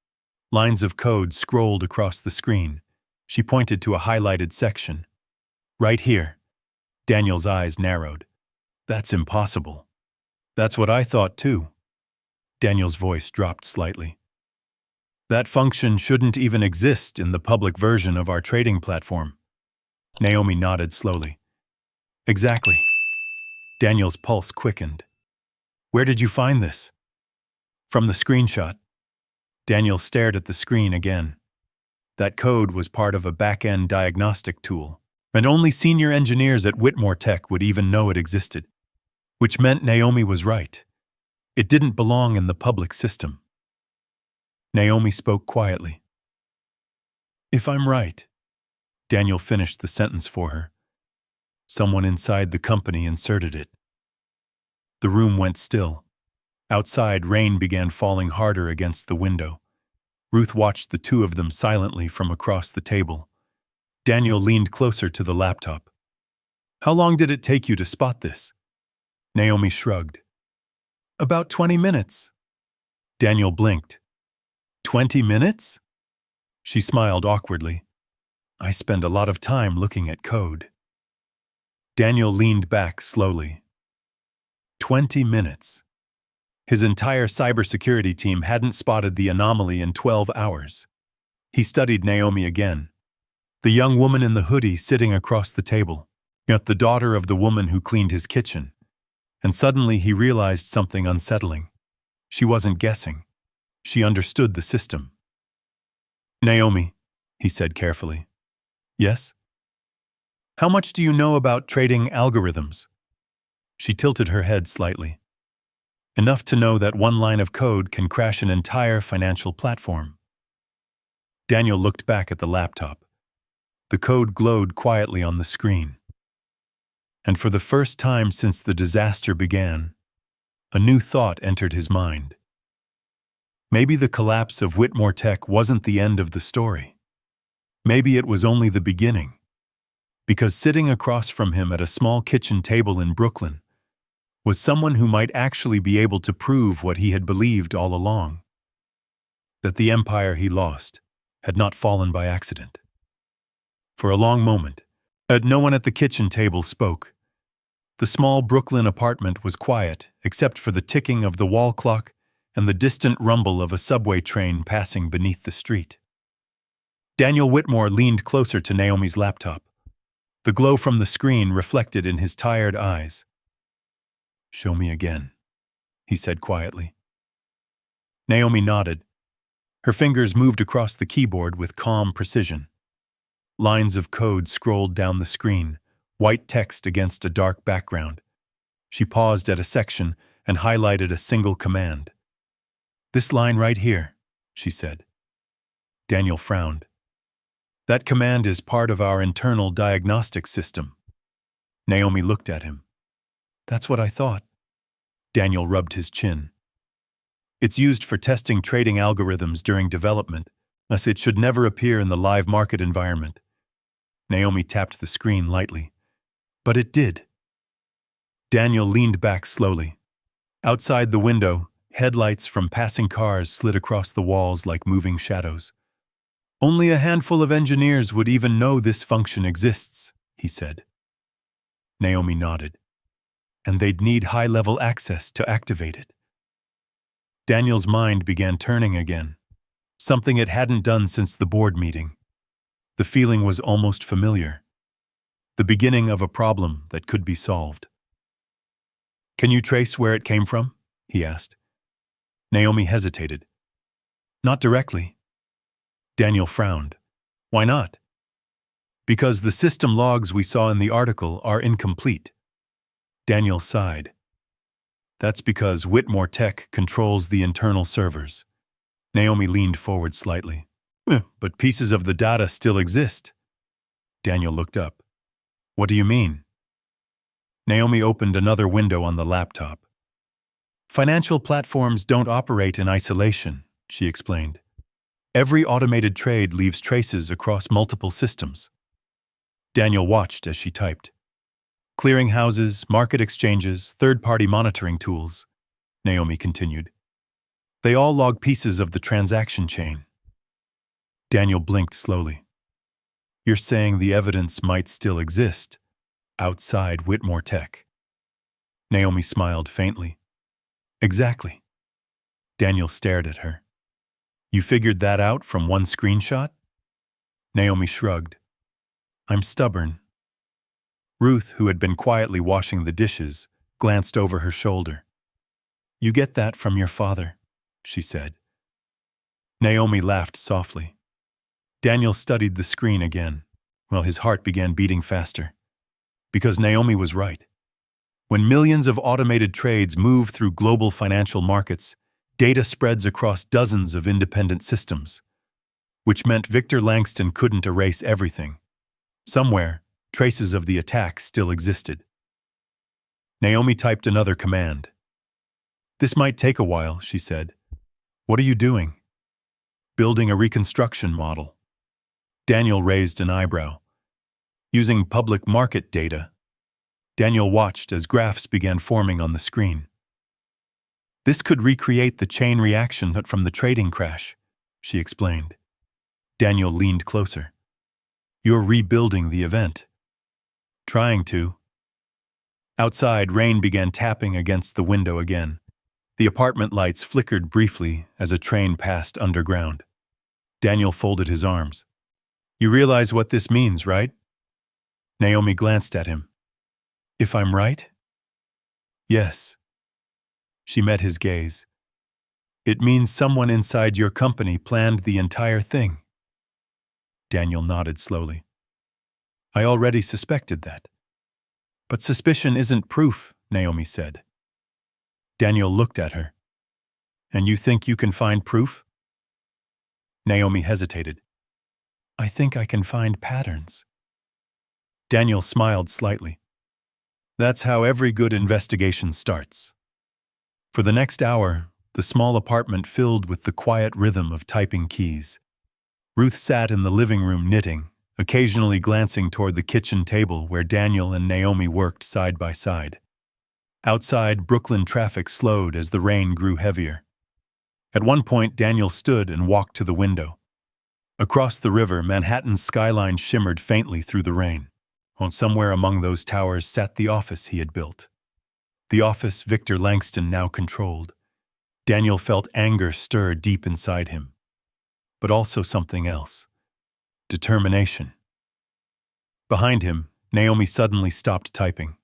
Lines of code scrolled across the screen. She pointed to a highlighted section. "Right here." Daniel's eyes narrowed. "That's impossible." "That's what I thought too." Daniel's voice dropped slightly. That function shouldn't even exist in the public version of our trading platform. Naomi nodded slowly. Exactly. Daniel's pulse quickened. Where did you find this? From the screenshot. Daniel stared at the screen again. That code was part of a back-end diagnostic tool, and only senior engineers at Whitmore Tech would even know it existed, which meant Naomi was right. It didn't belong in the public system. Naomi spoke quietly. If I'm right, Daniel finished the sentence for her. Someone inside the company inserted it. The room went still. Outside, rain began falling harder against the window. Ruth watched the two of them silently from across the table. Daniel leaned closer to the laptop. How long did it take you to spot this? Naomi shrugged. About 20 minutes. Daniel blinked. 20 minutes? She smiled awkwardly. I spend a lot of time looking at code. Daniel leaned back slowly. 20 minutes. His entire cybersecurity team hadn't spotted the anomaly in 12 hours. He studied Naomi again. The young woman in the hoodie sitting across the table, yet the daughter of the woman who cleaned his kitchen. And suddenly he realized something unsettling. She wasn't guessing. She understood the system. Naomi, he said carefully. Yes? How much do you know about trading algorithms? She tilted her head slightly. Enough to know that one line of code can crash an entire financial platform. Daniel looked back at the laptop. The code glowed quietly on the screen. And for the first time since the disaster began, a new thought entered his mind. Maybe the collapse of Whitmore Tech wasn't the end of the story. Maybe it was only the beginning. Because sitting across from him at a small kitchen table in Brooklyn was someone who might actually be able to prove what he had believed all along. That the empire he lost had not fallen by accident. For a long moment, no one at the kitchen table spoke. The small Brooklyn apartment was quiet except for the ticking of the wall clock and the distant rumble of a subway train passing beneath the street. Daniel Whitmore leaned closer to Naomi's laptop. The glow from the screen reflected in his tired eyes. Show me again, he said quietly. Naomi nodded. Her fingers moved across the keyboard with calm precision. Lines of code scrolled down the screen, white text against a dark background. She paused at a section and highlighted a single command. This line right here, she said. Daniel frowned. That command is part of our internal diagnostic system. Naomi looked at him. That's what I thought. Daniel rubbed his chin. It's used for testing trading algorithms during development, thus it should never appear in the live market environment. Naomi tapped the screen lightly. But it did. Daniel leaned back slowly. Outside the window, headlights from passing cars slid across the walls like moving shadows. Only a handful of engineers would even know this function exists, he said. Naomi nodded. And they'd need high-level access to activate it. Daniel's mind began turning again, something it hadn't done since the board meeting. The feeling was almost familiar, the beginning of a problem that could be solved. Can you trace where it came from? He asked. Naomi hesitated. Not directly. Daniel frowned. Why not? Because the system logs we saw in the article are incomplete. Daniel sighed. That's because Whitmore Tech controls the internal servers. Naomi leaned forward slightly. But pieces of the data still exist. Daniel looked up. What do you mean? Naomi opened another window on the laptop. Financial platforms don't operate in isolation, she explained. Every automated trade leaves traces across multiple systems. Daniel watched as she typed. Clearinghouses, market exchanges, third-party monitoring tools, Naomi continued. They all log pieces of the transaction chain. Daniel blinked slowly. You're saying the evidence might still exist outside Whitmore Tech? Naomi smiled faintly. Exactly. Daniel stared at her. You figured that out from one screenshot? Naomi shrugged. I'm stubborn. Ruth, who had been quietly washing the dishes, glanced over her shoulder. You get that from your father, she said. Naomi laughed softly. Daniel studied the screen again, while his heart began beating faster. Because Naomi was right. When millions of automated trades move through global financial markets, data spreads across dozens of independent systems, which meant Victor Langston couldn't erase everything. Somewhere, traces of the attack still existed. Naomi typed another command. This might take a while, she said. What are you doing? Building a reconstruction model. Daniel raised an eyebrow. Using public market data. Daniel watched as graphs began forming on the screen. This could recreate the chain reaction from the trading crash, she explained. Daniel leaned closer. You're rebuilding the event. Trying to. Outside, rain began tapping against the window again. The apartment lights flickered briefly as a train passed underground. Daniel folded his arms. You realize what this means, right? Naomi glanced at him. If I'm right? Yes. She met his gaze. It means someone inside your company planned the entire thing. Daniel nodded slowly. I already suspected that. But suspicion isn't proof, Naomi said. Daniel looked at her. And you think you can find proof? Naomi hesitated. I think I can find patterns. Daniel smiled slightly. That's how every good investigation starts. For the next hour, the small apartment filled with the quiet rhythm of typing keys. Ruth sat in the living room knitting, occasionally glancing toward the kitchen table where Daniel and Naomi worked side by side. Outside, Brooklyn traffic slowed as the rain grew heavier. At one point, Daniel stood and walked to the window. Across the river, Manhattan's skyline shimmered faintly through the rain. Somewhere among those towers sat the office he had built. The office Victor Langston now controlled. Daniel felt anger stir deep inside him. But also something else. Determination. Behind him, Naomi suddenly stopped typing.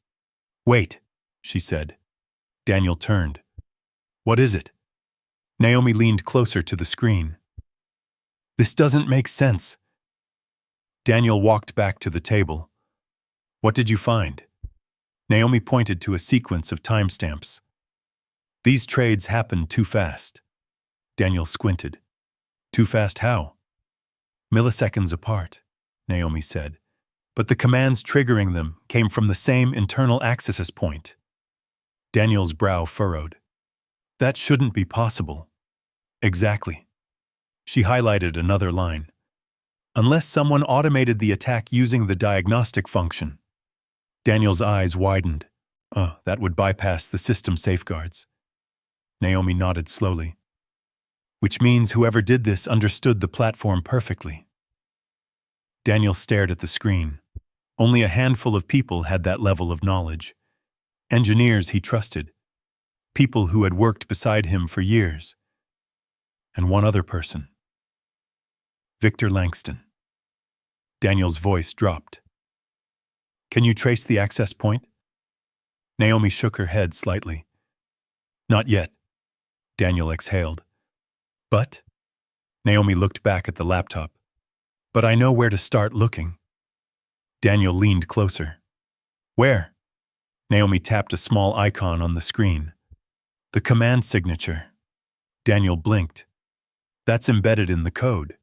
Wait, she said. Daniel turned. What is it? Naomi leaned closer to the screen. This doesn't make sense. Daniel walked back to the table. What did you find? Naomi pointed to a sequence of timestamps. These trades happened too fast. Daniel squinted. Too fast how? Milliseconds apart, Naomi said. But the commands triggering them came from the same internal access point. Daniel's brow furrowed. That shouldn't be possible. Exactly. She highlighted another line. Unless someone automated the attack using the diagnostic function. Daniel's eyes widened. That would bypass the system safeguards. Naomi nodded slowly. Which means whoever did this understood the platform perfectly. Daniel stared at the screen. Only a handful of people had that level of knowledge. Engineers he trusted. People who had worked beside him for years. And one other person. Victor Langston. Daniel's voice dropped. Can you trace the access point? Naomi shook her head slightly. Not yet. Daniel exhaled. But? Naomi looked back at the laptop. But I know where to start looking. Daniel leaned closer. Where? Naomi tapped a small icon on the screen. The command signature. Daniel blinked. That's embedded in the code.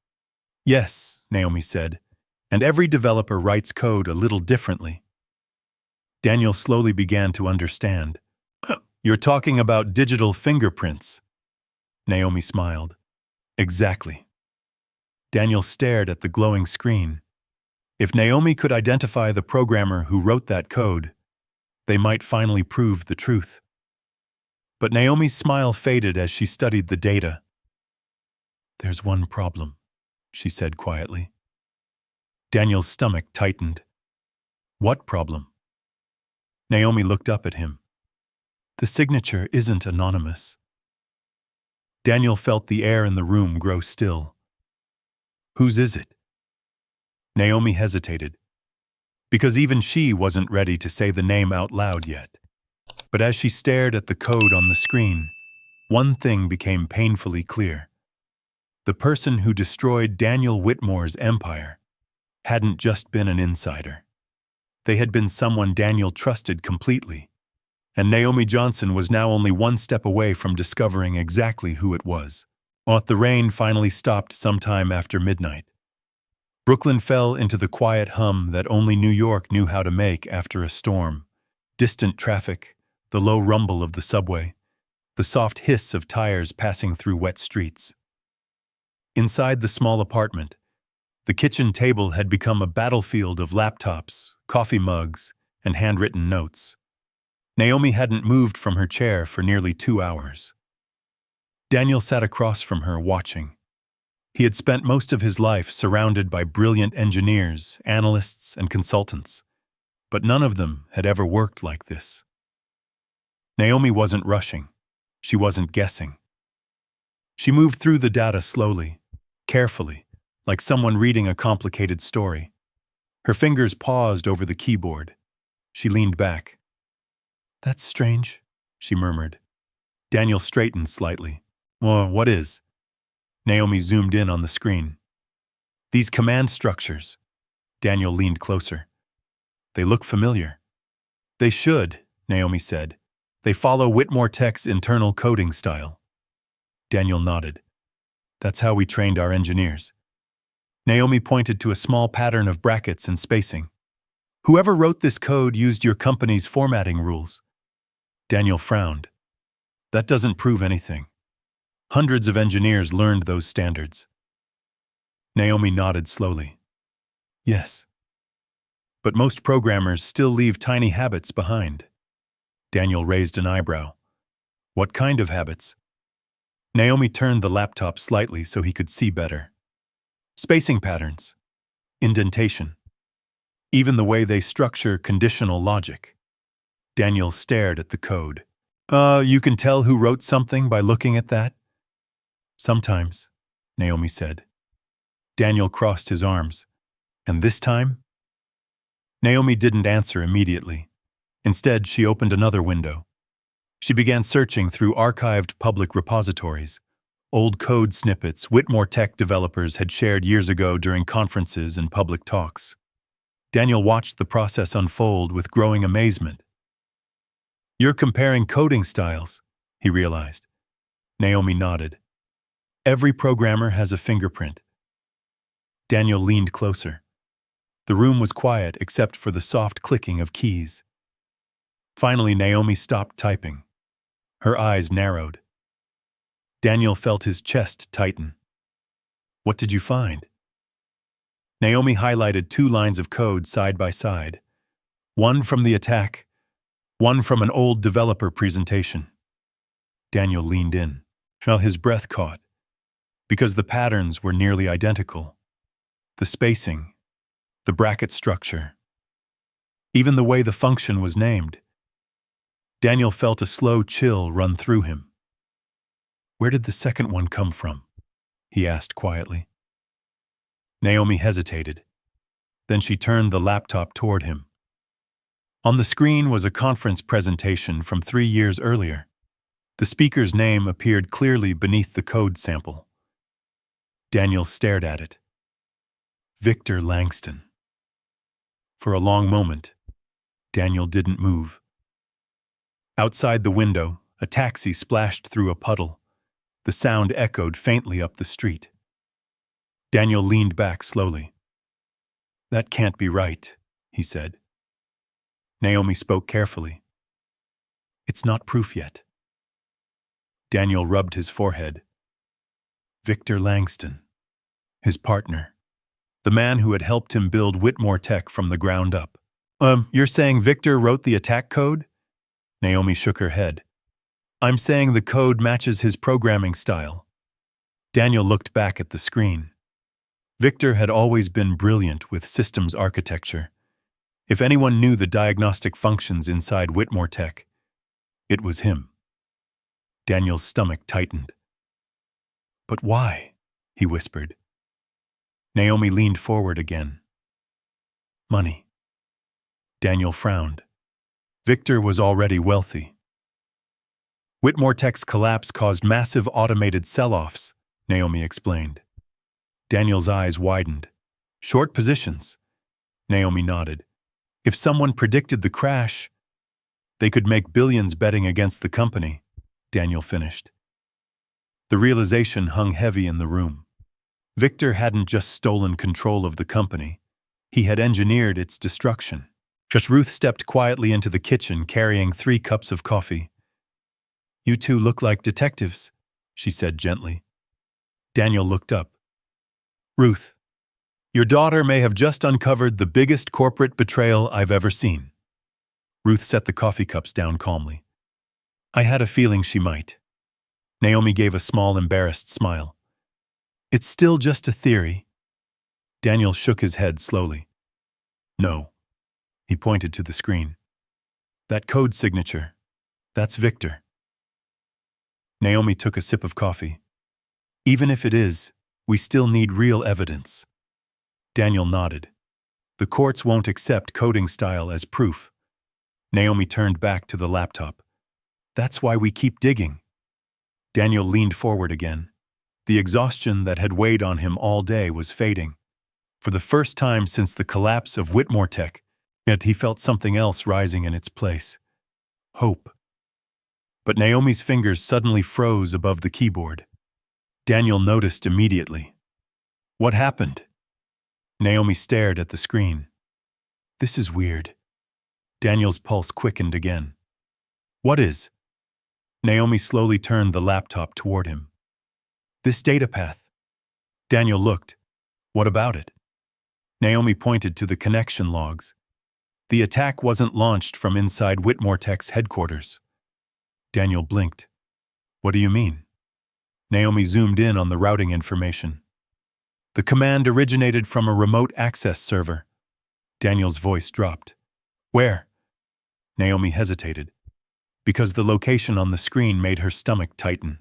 Yes, Naomi said. And every developer writes code a little differently. Daniel slowly began to understand. You're talking about digital fingerprints. Naomi smiled. Exactly. Daniel stared at the glowing screen. If Naomi could identify the programmer who wrote that code, they might finally prove the truth. But Naomi's smile faded as she studied the data. There's one problem, she said quietly. Daniel's stomach tightened. What problem? Naomi looked up at him. The signature isn't anonymous. Daniel felt the air in the room grow still. Whose is it? Naomi hesitated, because even she wasn't ready to say the name out loud yet. But as she stared at the code on the screen, one thing became painfully clear. The person who destroyed Daniel Whitmore's empire hadn't just been an insider. They had been someone Daniel trusted completely, and Naomi Johnson was now only one step away from discovering exactly who it was. The rain finally stopped sometime after midnight. Brooklyn fell into the quiet hum that only New York knew how to make after a storm. Distant traffic, the low rumble of the subway, the soft hiss of tires passing through wet streets. Inside the small apartment, the kitchen table had become a battlefield of laptops, coffee mugs, and handwritten notes. Naomi hadn't moved from her chair for nearly 2 hours. Daniel sat across from her, watching. He had spent most of his life surrounded by brilliant engineers, analysts, and consultants, but none of them had ever worked like this. Naomi wasn't rushing. She wasn't guessing. She moved through the data slowly, carefully, like someone reading a complicated story. Her fingers paused over the keyboard. She leaned back. "That's strange," she murmured. Daniel straightened slightly. What is?" Naomi zoomed in on the screen. "These command structures." Daniel leaned closer. "They look familiar." "They should," Naomi said. "They follow Whitmore Tech's internal coding style." Daniel nodded. "That's how we trained our engineers." Naomi pointed to a small pattern of brackets and spacing. "Whoever wrote this code used your company's formatting rules." Daniel frowned. "That doesn't prove anything. Hundreds of engineers learned those standards." Naomi nodded slowly. "Yes. But most programmers still leave tiny habits behind." Daniel raised an eyebrow. "What kind of habits?" Naomi turned the laptop slightly so he could see better. "Spacing patterns. Indentation. Even the way they structure conditional logic." Daniel stared at the code. You can tell who wrote something by looking at that?" "Sometimes," Naomi said. Daniel crossed his arms. "And this time?" Naomi didn't answer immediately. Instead, she opened another window. She began searching through archived public repositories. Old code snippets Whitmore Tech developers had shared years ago during conferences and public talks. Daniel watched the process unfold with growing amazement. "You're comparing coding styles," he realized. Naomi nodded. "Every programmer has a fingerprint." Daniel leaned closer. The room was quiet except for the soft clicking of keys. Finally, Naomi stopped typing. Her eyes narrowed. Daniel felt his chest tighten. "What did you find?" Naomi highlighted 2 lines of code side by side. One from the attack, one from an old developer presentation. Daniel leaned in, while his breath caught, because the patterns were nearly identical. The spacing, the bracket structure, even the way the function was named. Daniel felt a slow chill run through him. "Where did the second one come from?" he asked quietly. Naomi hesitated. Then she turned the laptop toward him. On the screen was a conference presentation from 3 years earlier. The speaker's name appeared clearly beneath the code sample. Daniel stared at it. Victor Langston. For a long moment, Daniel didn't move. Outside the window, a taxi splashed through a puddle. The sound echoed faintly up the street. Daniel leaned back slowly. "That can't be right," he said. Naomi spoke carefully. "It's not proof yet." Daniel rubbed his forehead. Victor Langston, his partner, the man who had helped him build Whitmore Tech from the ground up. You're saying Victor wrote the attack code?" Naomi shook her head. "I'm saying the code matches his programming style." Daniel looked back at the screen. Victor had always been brilliant with systems architecture. If anyone knew the diagnostic functions inside Whitmore Tech, it was him. Daniel's stomach tightened. But why? He whispered. Naomi leaned forward again. Money. Daniel frowned. Victor was already wealthy. Whitmore Tech's collapse caused massive automated sell-offs, Naomi explained. Daniel's eyes widened. Short positions. Naomi nodded. If someone predicted the crash, they could make billions betting against the company, Daniel finished. The realization hung heavy in the room. Victor hadn't just stolen control of the company. He had engineered its destruction. Ruth stepped quietly into the kitchen carrying 3 cups of coffee. You two look like detectives, she said gently. Daniel looked up. Ruth, your daughter may have just uncovered the biggest corporate betrayal I've ever seen. Ruth set the coffee cups down calmly. I had a feeling she might. Naomi gave a small, embarrassed smile. It's still just a theory. Daniel shook his head slowly. No. He pointed to the screen. That code signature. That's Victor. Naomi took a sip of coffee. Even if it is, we still need real evidence. Daniel nodded. The courts won't accept coding style as proof. Naomi turned back to the laptop. That's why we keep digging. Daniel leaned forward again. The exhaustion that had weighed on him all day was fading. For the first time since the collapse of Whitmore Tech, yet he felt something else rising in its place. Hope. But Naomi's fingers suddenly froze above the keyboard. Daniel noticed immediately. What happened? Naomi stared at the screen. This is weird. Daniel's pulse quickened again. What is? Naomi slowly turned the laptop toward him. This data path. Daniel looked. What about it? Naomi pointed to the connection logs. The attack wasn't launched from inside Whitmore Tech's headquarters. Daniel blinked. What do you mean? Naomi zoomed in on the routing information. The command originated from a remote access server. Daniel's voice dropped. Where? Naomi hesitated, because the location on the screen made her stomach tighten.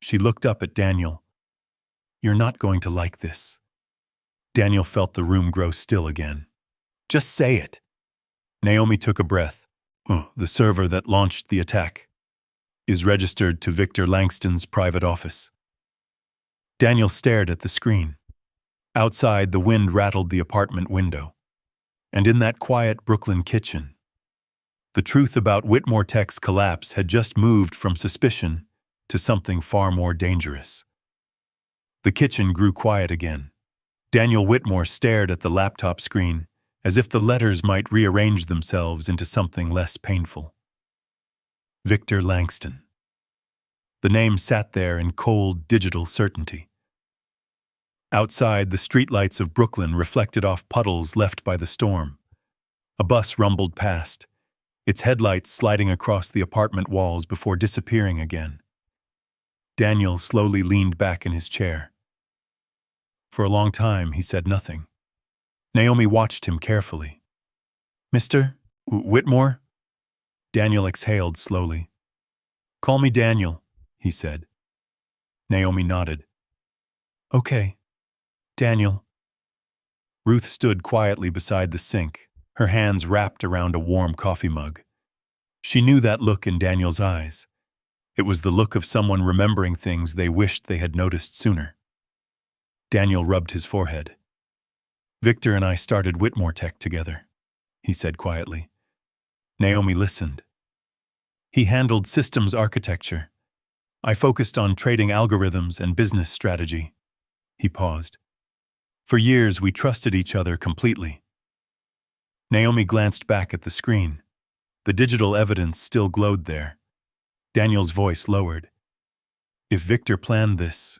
She looked up at Daniel. You're not going to like this. Daniel felt the room grow still again. Just say it. Naomi took a breath. The server that launched the attack is registered to Victor Langston's private office. Daniel stared at the screen. Outside, the wind rattled the apartment window. And in that quiet Brooklyn kitchen, the truth about Whitmore Tech's collapse had just moved from suspicion to something far more dangerous. The kitchen grew quiet again. Daniel Whitmore stared at the laptop screen as if the letters might rearrange themselves into something less painful. Victor Langston. The name sat there in cold, digital certainty. Outside, the streetlights of Brooklyn reflected off puddles left by the storm. A bus rumbled past, its headlights sliding across the apartment walls before disappearing again. Daniel slowly leaned back in his chair. For a long time, he said nothing. Naomi watched him carefully. Mr. Whitmore? Daniel exhaled slowly. Call me Daniel, he said. Naomi nodded. Okay, Daniel. Ruth stood quietly beside the sink, her hands wrapped around a warm coffee mug. She knew that look in Daniel's eyes. It was the look of someone remembering things they wished they had noticed sooner. Daniel rubbed his forehead. Victor and I started Whitmore Tech together, he said quietly. Naomi listened. He handled systems architecture. I focused on trading algorithms and business strategy. He paused. For years, we trusted each other completely. Naomi glanced back at the screen. The digital evidence still glowed there. Daniel's voice lowered. If Victor planned this,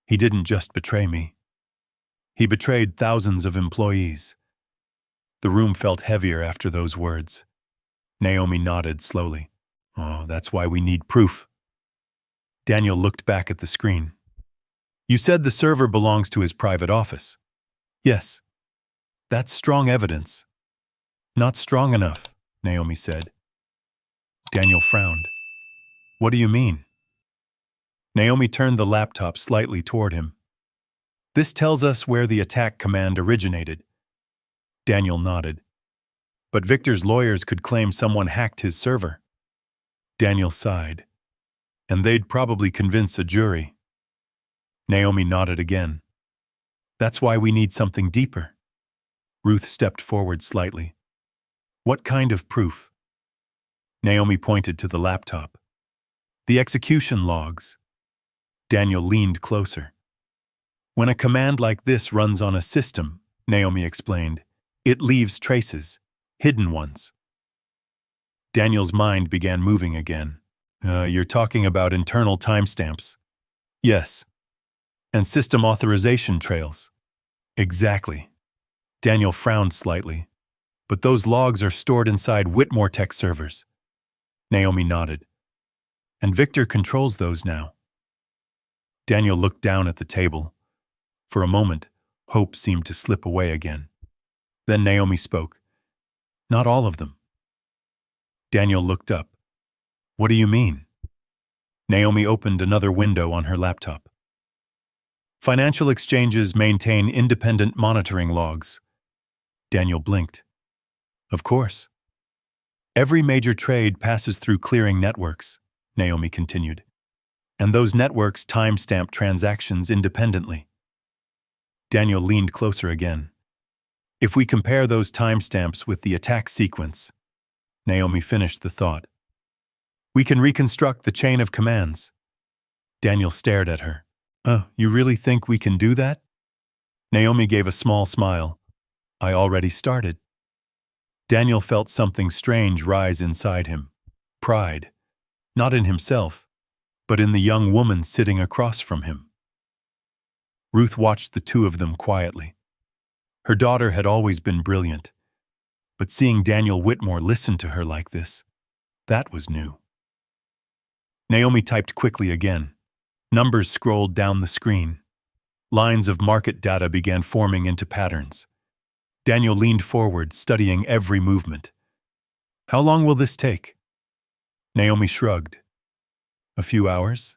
he didn't just betray me. He betrayed thousands of employees. The room felt heavier after those words. Naomi nodded slowly. Oh, that's why we need proof. Daniel looked back at the screen. You said the server belongs to his private office. Yes. That's strong evidence. Not strong enough, Naomi said. Daniel frowned. What do you mean? Naomi turned the laptop slightly toward him. This tells us where the attack command originated. Daniel nodded. But Victor's lawyers could claim someone hacked his server. Daniel sighed. And they'd probably convince a jury. Naomi nodded again. That's why we need something deeper. Ruth stepped forward slightly. What kind of proof? Naomi pointed to the laptop. The execution logs. Daniel leaned closer. When a command like this runs on a system, Naomi explained, it leaves traces, hidden ones. Daniel's mind began moving again. You're talking about internal timestamps. Yes. And system authorization trails. Exactly. Daniel frowned slightly. But those logs are stored inside Whitmore Tech servers. Naomi nodded. And Victor controls those now. Daniel looked down at the table. For a moment, hope seemed to slip away again. Then Naomi spoke. Not all of them. Daniel looked up. What do you mean? Naomi opened another window on her laptop. Financial exchanges maintain independent monitoring logs. Daniel blinked. Of course. Every major trade passes through clearing networks, Naomi continued. And those networks timestamp transactions independently. Daniel leaned closer again. If we compare those timestamps with the attack sequence, Naomi finished the thought. We can reconstruct the chain of commands. Daniel stared at her. You really think we can do that? Naomi gave a small smile. I already started. Daniel felt something strange rise inside him. Pride. Not in himself, but in the young woman sitting across from him. Ruth watched the two of them quietly. Her daughter had always been brilliant, but seeing Daniel Whitmore listen to her like this, that was new. Naomi typed quickly again. Numbers scrolled down the screen. Lines of market data began forming into patterns. Daniel leaned forward, studying every movement. How long will this take? Naomi shrugged. A few hours?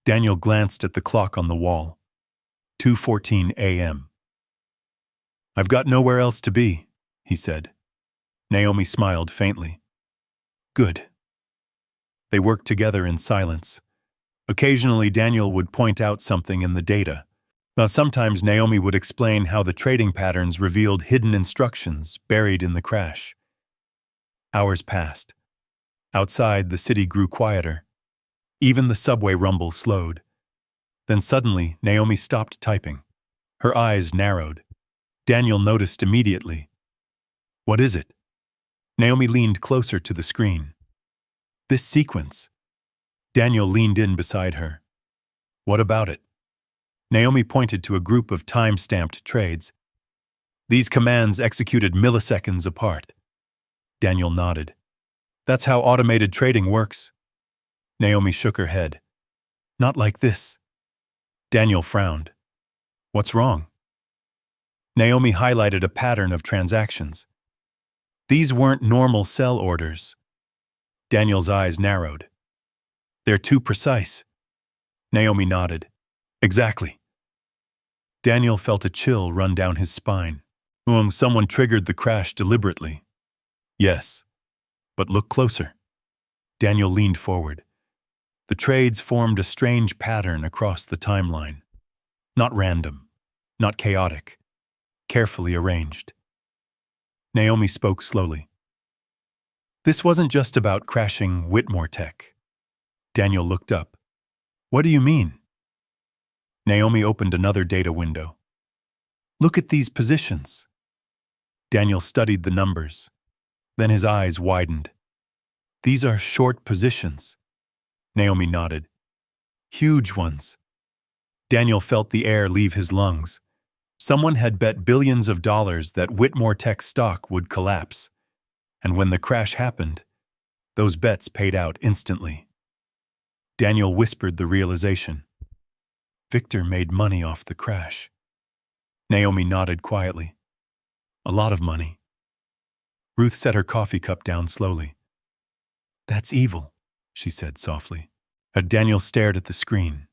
Daniel glanced at the clock on the wall. 2:14 a.m. I've got nowhere else to be, he said. Naomi smiled faintly. Good. They worked together in silence. Occasionally, Daniel would point out something in the data. Sometimes Naomi would explain how the trading patterns revealed hidden instructions buried in the crash. Hours passed. Outside, the city grew quieter. Even the subway rumble slowed. Then suddenly, Naomi stopped typing. Her eyes narrowed. Daniel noticed immediately. What is it? Naomi leaned closer to the screen. This sequence. Daniel leaned in beside her. What about it? Naomi pointed to a group of time-stamped trades. These commands executed milliseconds apart. Daniel nodded. That's how automated trading works. Naomi shook her head. Not like this. Daniel frowned. What's wrong? Naomi highlighted a pattern of transactions. These weren't normal sell orders. Daniel's eyes narrowed. They're too precise. Naomi nodded. Exactly. Daniel felt a chill run down his spine. Someone triggered the crash deliberately. Yes. But look closer. Daniel leaned forward. The trades formed a strange pattern across the timeline. Not random, not chaotic, carefully arranged. Naomi spoke slowly. This wasn't just about crashing Whitmore Tech. Daniel looked up. What do you mean? Naomi opened another data window. Look at these positions. Daniel studied the numbers. Then his eyes widened. These are short positions. Naomi nodded. Huge ones. Daniel felt the air leave his lungs. Someone had bet billions of dollars that Whitmore Tech stock would collapse. And when the crash happened, those bets paid out instantly. Daniel whispered the realization. Victor made money off the crash. Naomi nodded quietly. A lot of money. Ruth set her coffee cup down slowly. That's evil, she said softly. Daniel stared at the screen.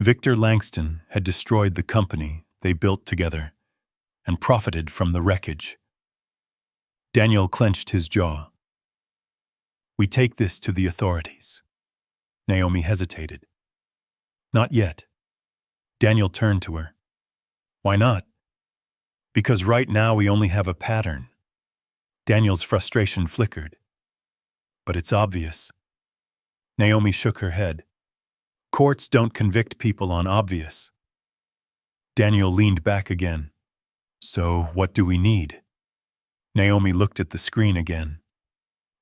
Victor Langston had destroyed the company they built together and profited from the wreckage. Daniel clenched his jaw. "We take this to the authorities." Naomi hesitated. "Not yet." Daniel turned to her. "Why not?" "Because right now we only have a pattern." Daniel's frustration flickered. "But it's obvious." Naomi shook her head. "Courts don't convict people on obvious." Daniel leaned back again. "So what do we need?" Naomi looked at the screen again.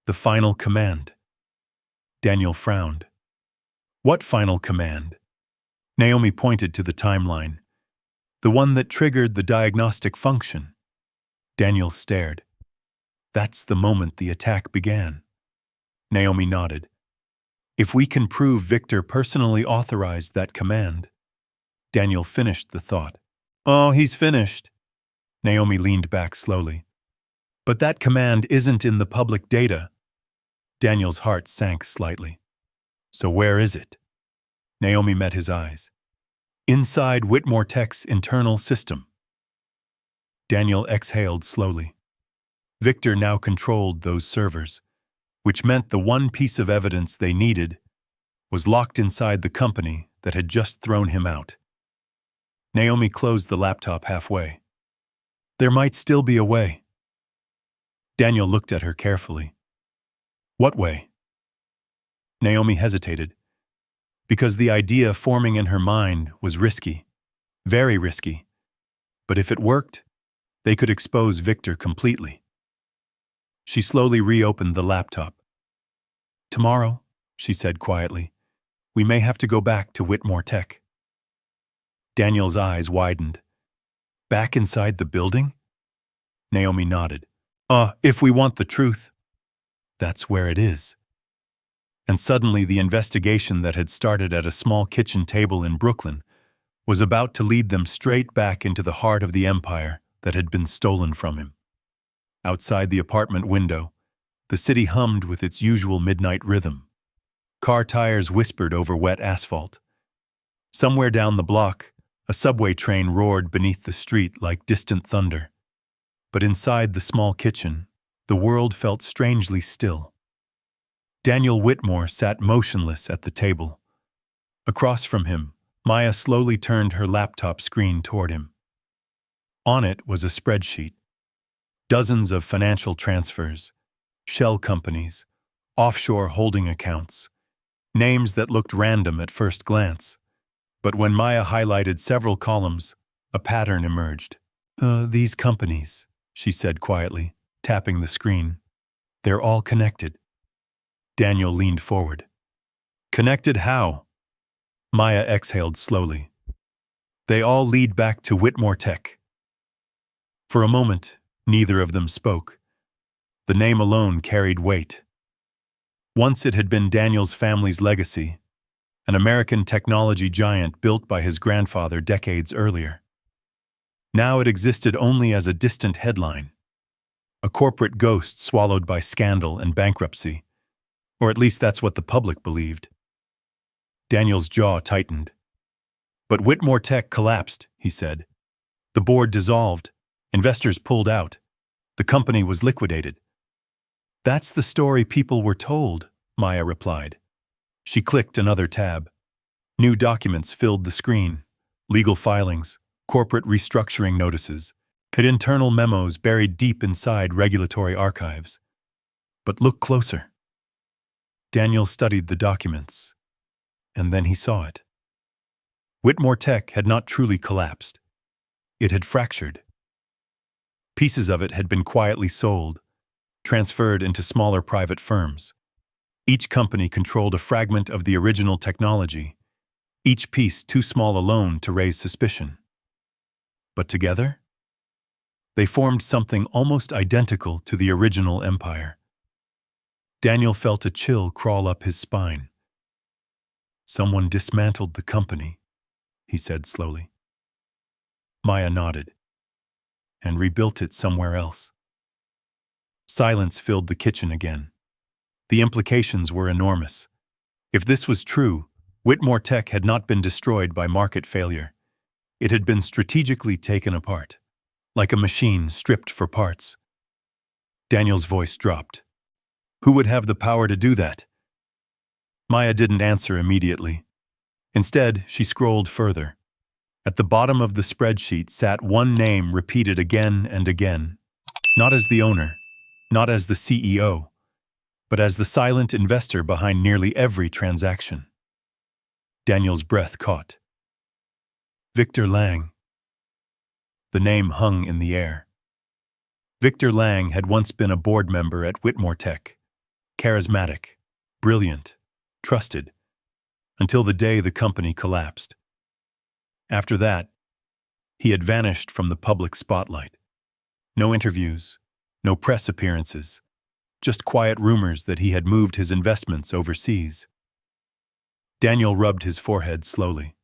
"The final command." Daniel frowned. "What final command?" Naomi pointed to the timeline. "The one that triggered the diagnostic function." Daniel stared. "That's the moment the attack began." Naomi nodded. "If we can prove Victor personally authorized that command." Daniel finished the thought. "Oh, he's finished." Naomi leaned back slowly. "But that command isn't in the public data." Daniel's heart sank slightly. "So where is it?" Naomi met his eyes. "Inside Whitmore Tech's internal system." Daniel exhaled slowly. Victor now controlled those servers, which meant the one piece of evidence they needed was locked inside the company that had just thrown him out. Naomi closed the laptop halfway. "There might still be a way." Daniel looked at her carefully. "What way?" Naomi hesitated, because the idea forming in her mind was risky, very risky. But if it worked, they could expose Victor completely. She slowly reopened the laptop. "Tomorrow," she said quietly, "we may have to go back to Whitmore Tech." Daniel's eyes widened. "Back inside the building?" Naomi nodded. If we want the truth." "That's where it is." And suddenly the investigation that had started at a small kitchen table in Brooklyn was about to lead them straight back into the heart of the empire that had been stolen from him. Outside the apartment window, the city hummed with its usual midnight rhythm. Car tires whispered over wet asphalt. Somewhere down the block, a subway train roared beneath the street like distant thunder. But inside the small kitchen, the world felt strangely still. Daniel Whitmore sat motionless at the table. Across from him, Maya slowly turned her laptop screen toward him. On it was a spreadsheet. Dozens of financial transfers, shell companies, offshore holding accounts, names that looked random at first glance. But when Maya highlighted several columns, a pattern emerged. These companies," she said quietly, tapping the screen. "They're all connected." Daniel leaned forward. "Connected how?" Maya exhaled slowly. "They all lead back to Whitmore Tech." For a moment, neither of them spoke. The name alone carried weight. Once it had been Daniel's family's legacy, an American technology giant built by his grandfather decades earlier. Now it existed only as a distant headline, a corporate ghost swallowed by scandal and bankruptcy, or at least that's what the public believed. Daniel's jaw tightened. "But Whitmore Tech collapsed," he said. "The board dissolved, investors pulled out, the company was liquidated." "That's the story people were told," Maya replied. She clicked another tab. New documents filled the screen, legal filings, corporate restructuring notices, and internal memos buried deep inside regulatory archives. "But look closer." Daniel studied the documents, and then he saw it. Whitmore Tech had not truly collapsed. It had fractured. Pieces of it had been quietly sold, transferred into smaller private firms. Each company controlled a fragment of the original technology, each piece too small alone to raise suspicion. But together, they formed something almost identical to the original empire. Daniel felt a chill crawl up his spine. "Someone dismantled the company," he said slowly. Maya nodded. "And rebuilt it somewhere else." Silence filled the kitchen again. The implications were enormous. If this was true, Whitmore Tech had not been destroyed by market failure. It had been strategically taken apart, like a machine stripped for parts. Daniel's voice dropped. Who would have the power to do that? Maya didn't answer immediately. Instead, she scrolled further. At the bottom of the spreadsheet sat one name repeated again and again, not as the owner, not as the CEO, but as the silent investor behind nearly every transaction. Daniel's breath caught. Victor Lang. The name hung in the air. Victor Lang had once been a board member at Whitmore Tech. Charismatic, brilliant, trusted, until the day the company collapsed. After that, he had vanished from the public spotlight. No interviews, no press appearances, just quiet rumors that he had moved his investments overseas. Daniel rubbed his forehead slowly.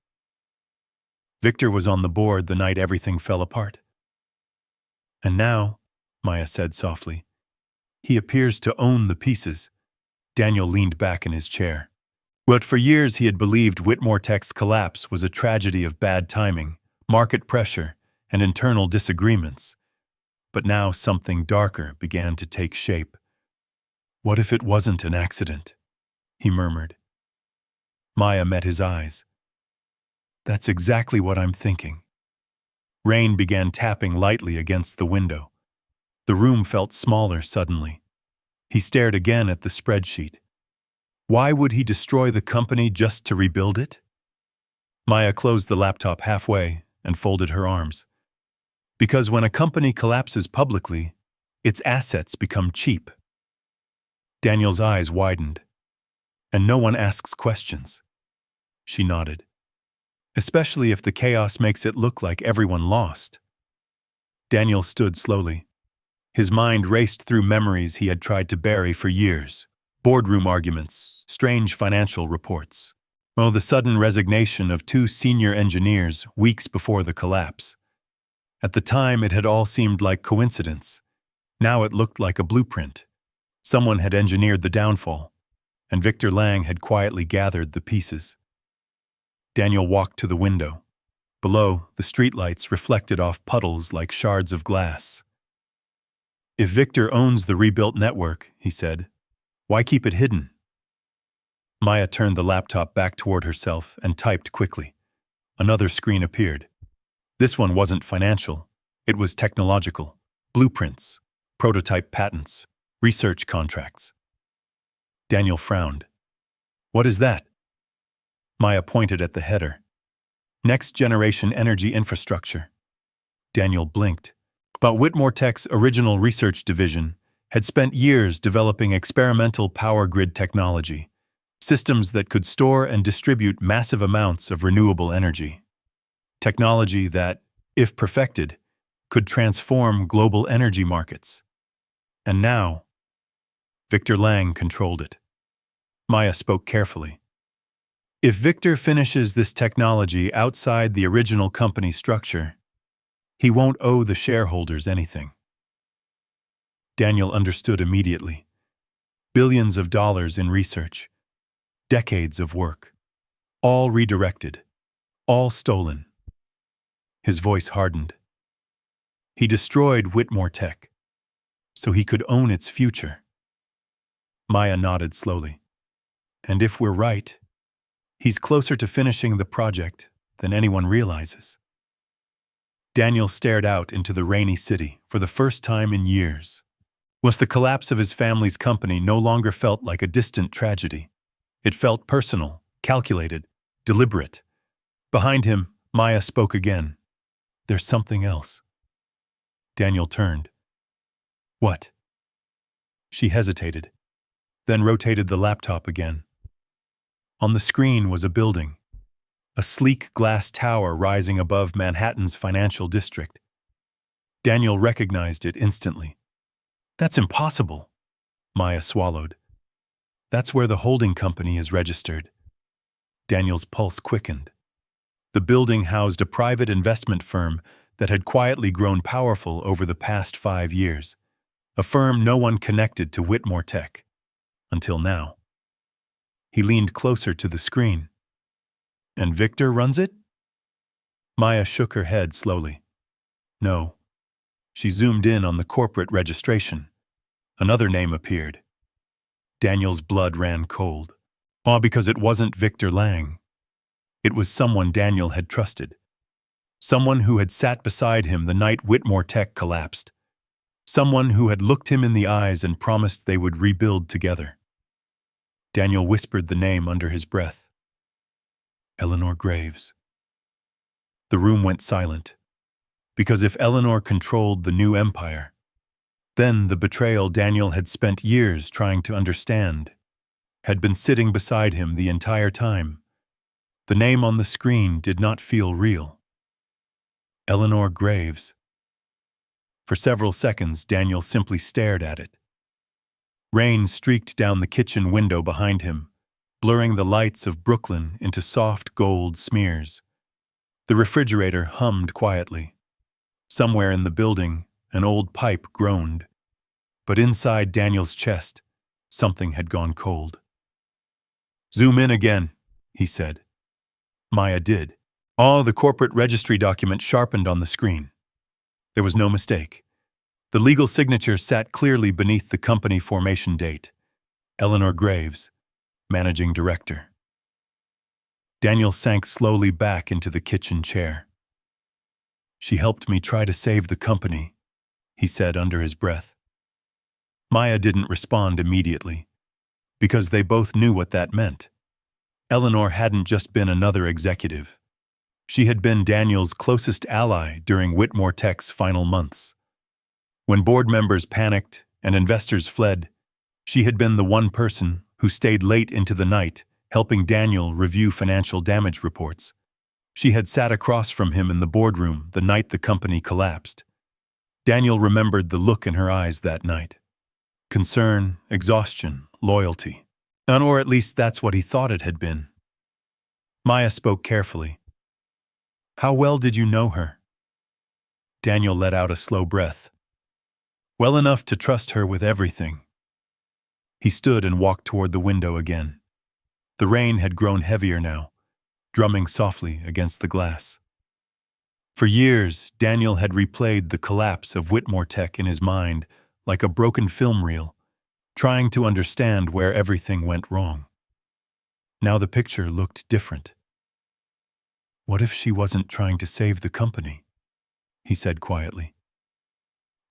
Victor was on the board the night everything fell apart. And now, Maya said softly, he appears to own the pieces. Daniel leaned back in his chair. But for years he had believed Whitmore Tech's collapse was a tragedy of bad timing, market pressure, and internal disagreements. But now something darker began to take shape. What if it wasn't an accident? He murmured. Maya met his eyes. That's exactly what I'm thinking. Rain began tapping lightly against the window. The room felt smaller suddenly. He stared again at the spreadsheet. Why would he destroy the company just to rebuild it? Maya closed the laptop halfway and folded her arms. Because when a company collapses publicly, its assets become cheap. Daniel's eyes widened. And no one asks questions. She nodded. Especially if the chaos makes it look like everyone lost. Daniel stood slowly. His mind raced through memories he had tried to bury for years. Boardroom arguments, strange financial reports. The sudden resignation of two senior engineers weeks before the collapse. At the time, it had all seemed like coincidence. Now it looked like a blueprint. Someone had engineered the downfall, and Victor Lang had quietly gathered the pieces. Daniel walked to the window. Below, the streetlights reflected off puddles like shards of glass. If Victor owns the rebuilt network, he said, why keep it hidden? Maya turned the laptop back toward herself and typed quickly. Another screen appeared. This one wasn't financial. It was technological. Blueprints, prototype patents, research contracts. Daniel frowned. What is that? Maya pointed at the header. Next generation energy infrastructure. Daniel blinked. But Whitmore Tech's original research division had spent years developing experimental power grid technology, systems that could store and distribute massive amounts of renewable energy. Technology that, if perfected, could transform global energy markets. And now, Victor Lang controlled it. Maya spoke carefully. If Victor finishes this technology outside the original company structure, he won't owe the shareholders anything. Daniel understood immediately. Billions of dollars in research, decades of work, all redirected, all stolen. His voice hardened. He destroyed Whitmore Tech, so he could own its future. Maya nodded slowly. And if we're right, he's closer to finishing the project than anyone realizes. Daniel stared out into the rainy city for the first time in years. The collapse of his family's company no longer felt like a distant tragedy. It felt personal, calculated, deliberate. Behind him, Maya spoke again. There's something else. Daniel turned. What? She hesitated, then rotated the laptop again. On the screen was a building, a sleek glass tower rising above Manhattan's financial district. Daniel recognized it instantly. That's impossible, Maya swallowed. That's where the holding company is registered. Daniel's pulse quickened. The building housed a private investment firm that had quietly grown powerful over the past 5 years, a firm no one connected to Whitmore Tech, until now. He leaned closer to the screen. And Victor runs it? Maya shook her head slowly. No. She zoomed in on the corporate registration. Another name appeared. Daniel's blood ran cold. All because it wasn't Victor Lang. It was someone Daniel had trusted. Someone who had sat beside him the night Whitmore Tech collapsed. Someone who had looked him in the eyes and promised they would rebuild together. Daniel whispered the name under his breath. Eleanor Graves. The room went silent. Because if Eleanor controlled the new empire, then the betrayal Daniel had spent years trying to understand had been sitting beside him the entire time. The name on the screen did not feel real. Eleanor Graves. For several seconds, Daniel simply stared at it. Rain streaked down the kitchen window behind him, blurring the lights of Brooklyn into soft gold smears. The refrigerator hummed quietly. Somewhere in the building, an old pipe groaned. But inside Daniel's chest, something had gone cold. "Zoom in again," he said. Maya did. All the corporate registry document sharpened on the screen. There was no mistake. The legal signature sat clearly beneath the company formation date. Eleanor Graves, Managing Director. Daniel sank slowly back into the kitchen chair. "She helped me try to save the company," he said under his breath. Maya didn't respond immediately, because they both knew what that meant. Eleanor hadn't just been another executive. She had been Daniel's closest ally during Whitmore Tech's final months. When board members panicked and investors fled, she had been the one person who stayed late into the night, helping Daniel review financial damage reports. She had sat across from him in the boardroom the night the company collapsed. Daniel remembered the look in her eyes that night. Concern, exhaustion, loyalty. Or at least that's what he thought it had been. Maya spoke carefully. "How well did you know her?" Daniel let out a slow breath. "Well enough to trust her with everything." He stood and walked toward the window again. The rain had grown heavier now, drumming softly against the glass. For years, Daniel had replayed the collapse of Whitmore Tech in his mind like a broken film reel, trying to understand where everything went wrong. Now the picture looked different. "What if she wasn't trying to save the company?" he said quietly.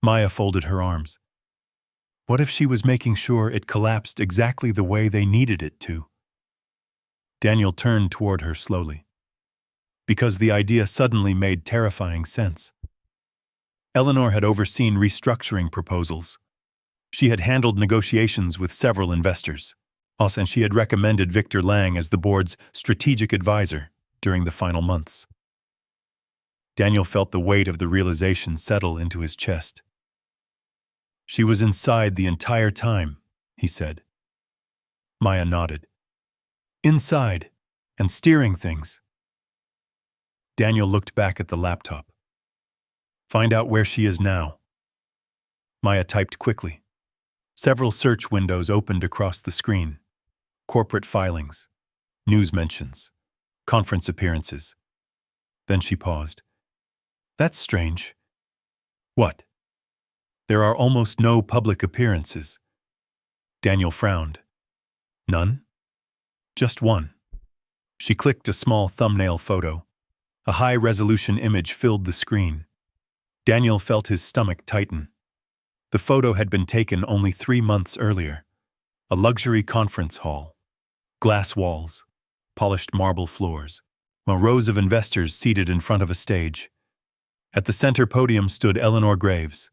Maya folded her arms. "What if she was making sure it collapsed exactly the way they needed it to?" Daniel turned toward her slowly, because the idea suddenly made terrifying sense. Eleanor had overseen restructuring proposals. She had handled negotiations with several investors, and she had recommended Victor Lang as the board's strategic advisor during the final months. Daniel felt the weight of the realization settle into his chest. "She was inside the entire time," he said. Maya nodded. "Inside, and steering things." Daniel looked back at the laptop. "Find out where she is now." Maya typed quickly. Several search windows opened across the screen. Corporate filings, news mentions, conference appearances. Then she paused. "That's strange." "What?" "There are almost no public appearances." Daniel frowned. "None?" "Just one." She clicked a small thumbnail photo. A high-resolution image filled the screen. Daniel felt his stomach tighten. The photo had been taken only 3 months earlier. A luxury conference hall. Glass walls, polished marble floors, while rows of investors seated in front of a stage. At the center podium stood Eleanor Graves.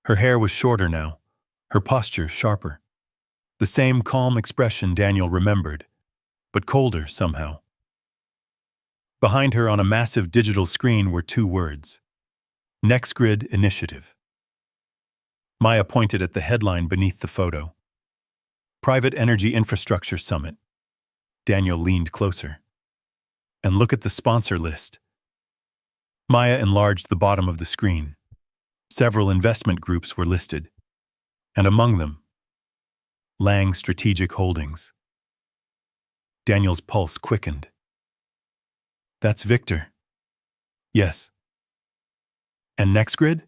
Her hair was shorter now, her posture sharper. The same calm expression Daniel remembered, but colder somehow. Behind her on a massive digital screen were 2 words. NextGrid Initiative. Maya pointed at the headline beneath the photo. Private Energy Infrastructure Summit. Daniel leaned closer. "And look at the sponsor list." Maya enlarged the bottom of the screen. Several investment groups were listed, and among them, Lang Strategic Holdings. Daniel's pulse quickened. That's Victor. Yes. And next grid?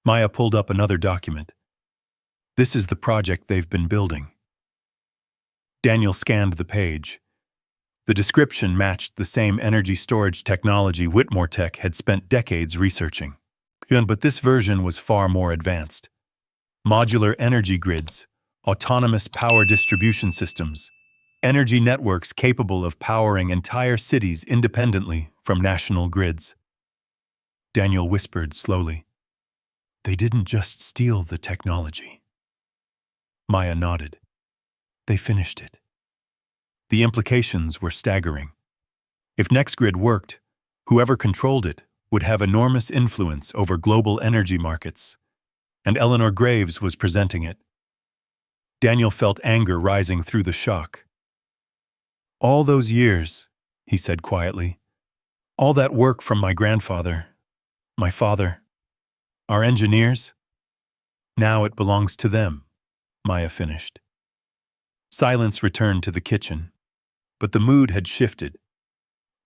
Maya pulled up another document. This is the project they've been building. Daniel scanned the page. The description matched the same energy storage technology Whitmore Tech had spent decades researching. But this version was far more advanced. Modular energy grids, autonomous power distribution systems, energy networks capable of powering entire cities independently from national grids. Daniel whispered slowly, "They didn't just steal the technology." Maya nodded. They finished it. The implications were staggering. If NextGrid worked, whoever controlled it would have enormous influence over global energy markets, and Eleanor Graves was presenting it. Daniel felt anger rising through the shock. "All those years," he said quietly, "all that work from my grandfather, my father, our engineers, now it belongs to them," Maya finished. Silence returned to the kitchen, but the mood had shifted.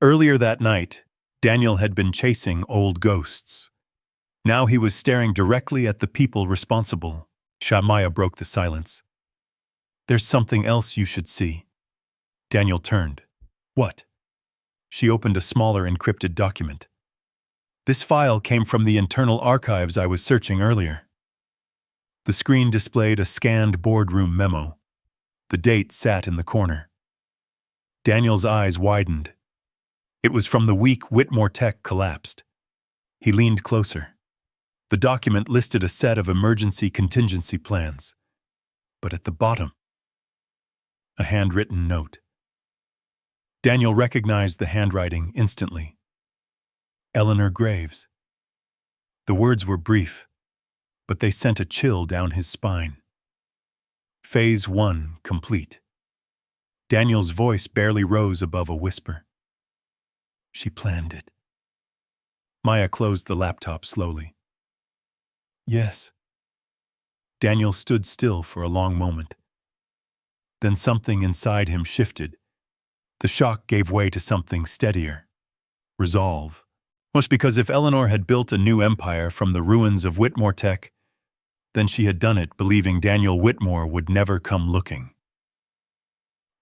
Earlier that night, Daniel had been chasing old ghosts. Now he was staring directly at the people responsible. Maya broke the silence. "There's something else you should see." Daniel turned. "What?" She opened a smaller encrypted document. "This file came from the internal archives I was searching earlier." The screen displayed a scanned boardroom memo. The date sat in the corner. Daniel's eyes widened. It was from the week Whitmore Tech collapsed. He leaned closer. The document listed a set of emergency contingency plans. But at the bottom, a handwritten note. Daniel recognized the handwriting instantly. Eleanor Graves. The words were brief, but they sent a chill down his spine. Phase 1 complete. Daniel's voice barely rose above a whisper. She planned it. Maya closed the laptop slowly. Yes. Daniel stood still for a long moment. Then something inside him shifted. The shock gave way to something steadier. Resolve. Most because if Eleanor had built a new empire from the ruins of Whitmore Tech, then she had done it believing Daniel Whitmore would never come looking.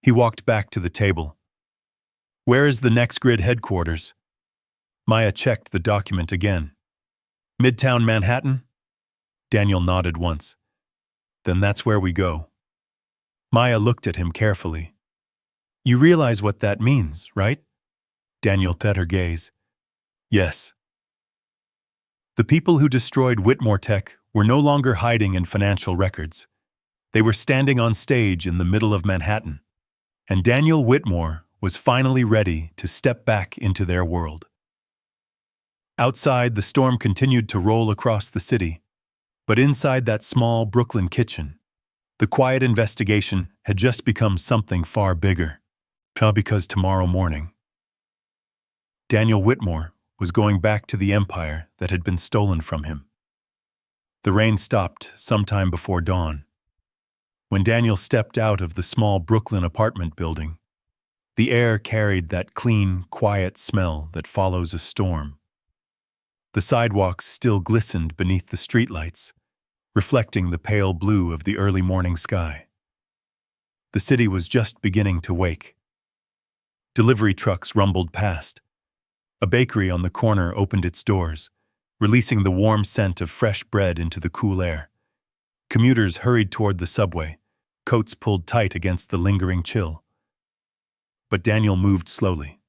He walked back to the table. "Where is the NextGrid headquarters?" Maya checked the document again. "Midtown Manhattan?" Daniel nodded once. "Then that's where we go." Maya looked at him carefully. "You realize what that means, right?" Daniel met her gaze. "Yes." The people who destroyed Whitmore Tech were no longer hiding in financial records. They were standing on stage in the middle of Manhattan, and Daniel Whitmore was finally ready to step back into their world. Outside, the storm continued to roll across the city, but inside that small Brooklyn kitchen, the quiet investigation had just become something far bigger. Because tomorrow morning, Daniel Whitmore was going back to the empire that had been stolen from him. The rain stopped sometime before dawn. When Daniel stepped out of the small Brooklyn apartment building, the air carried that clean, quiet smell that follows a storm. The sidewalks still glistened beneath the streetlights, reflecting the pale blue of the early morning sky. The city was just beginning to wake. Delivery trucks rumbled past. A bakery on the corner opened its doors, releasing the warm scent of fresh bread into the cool air. Commuters hurried toward the subway, coats pulled tight against the lingering chill. But Daniel moved slowly.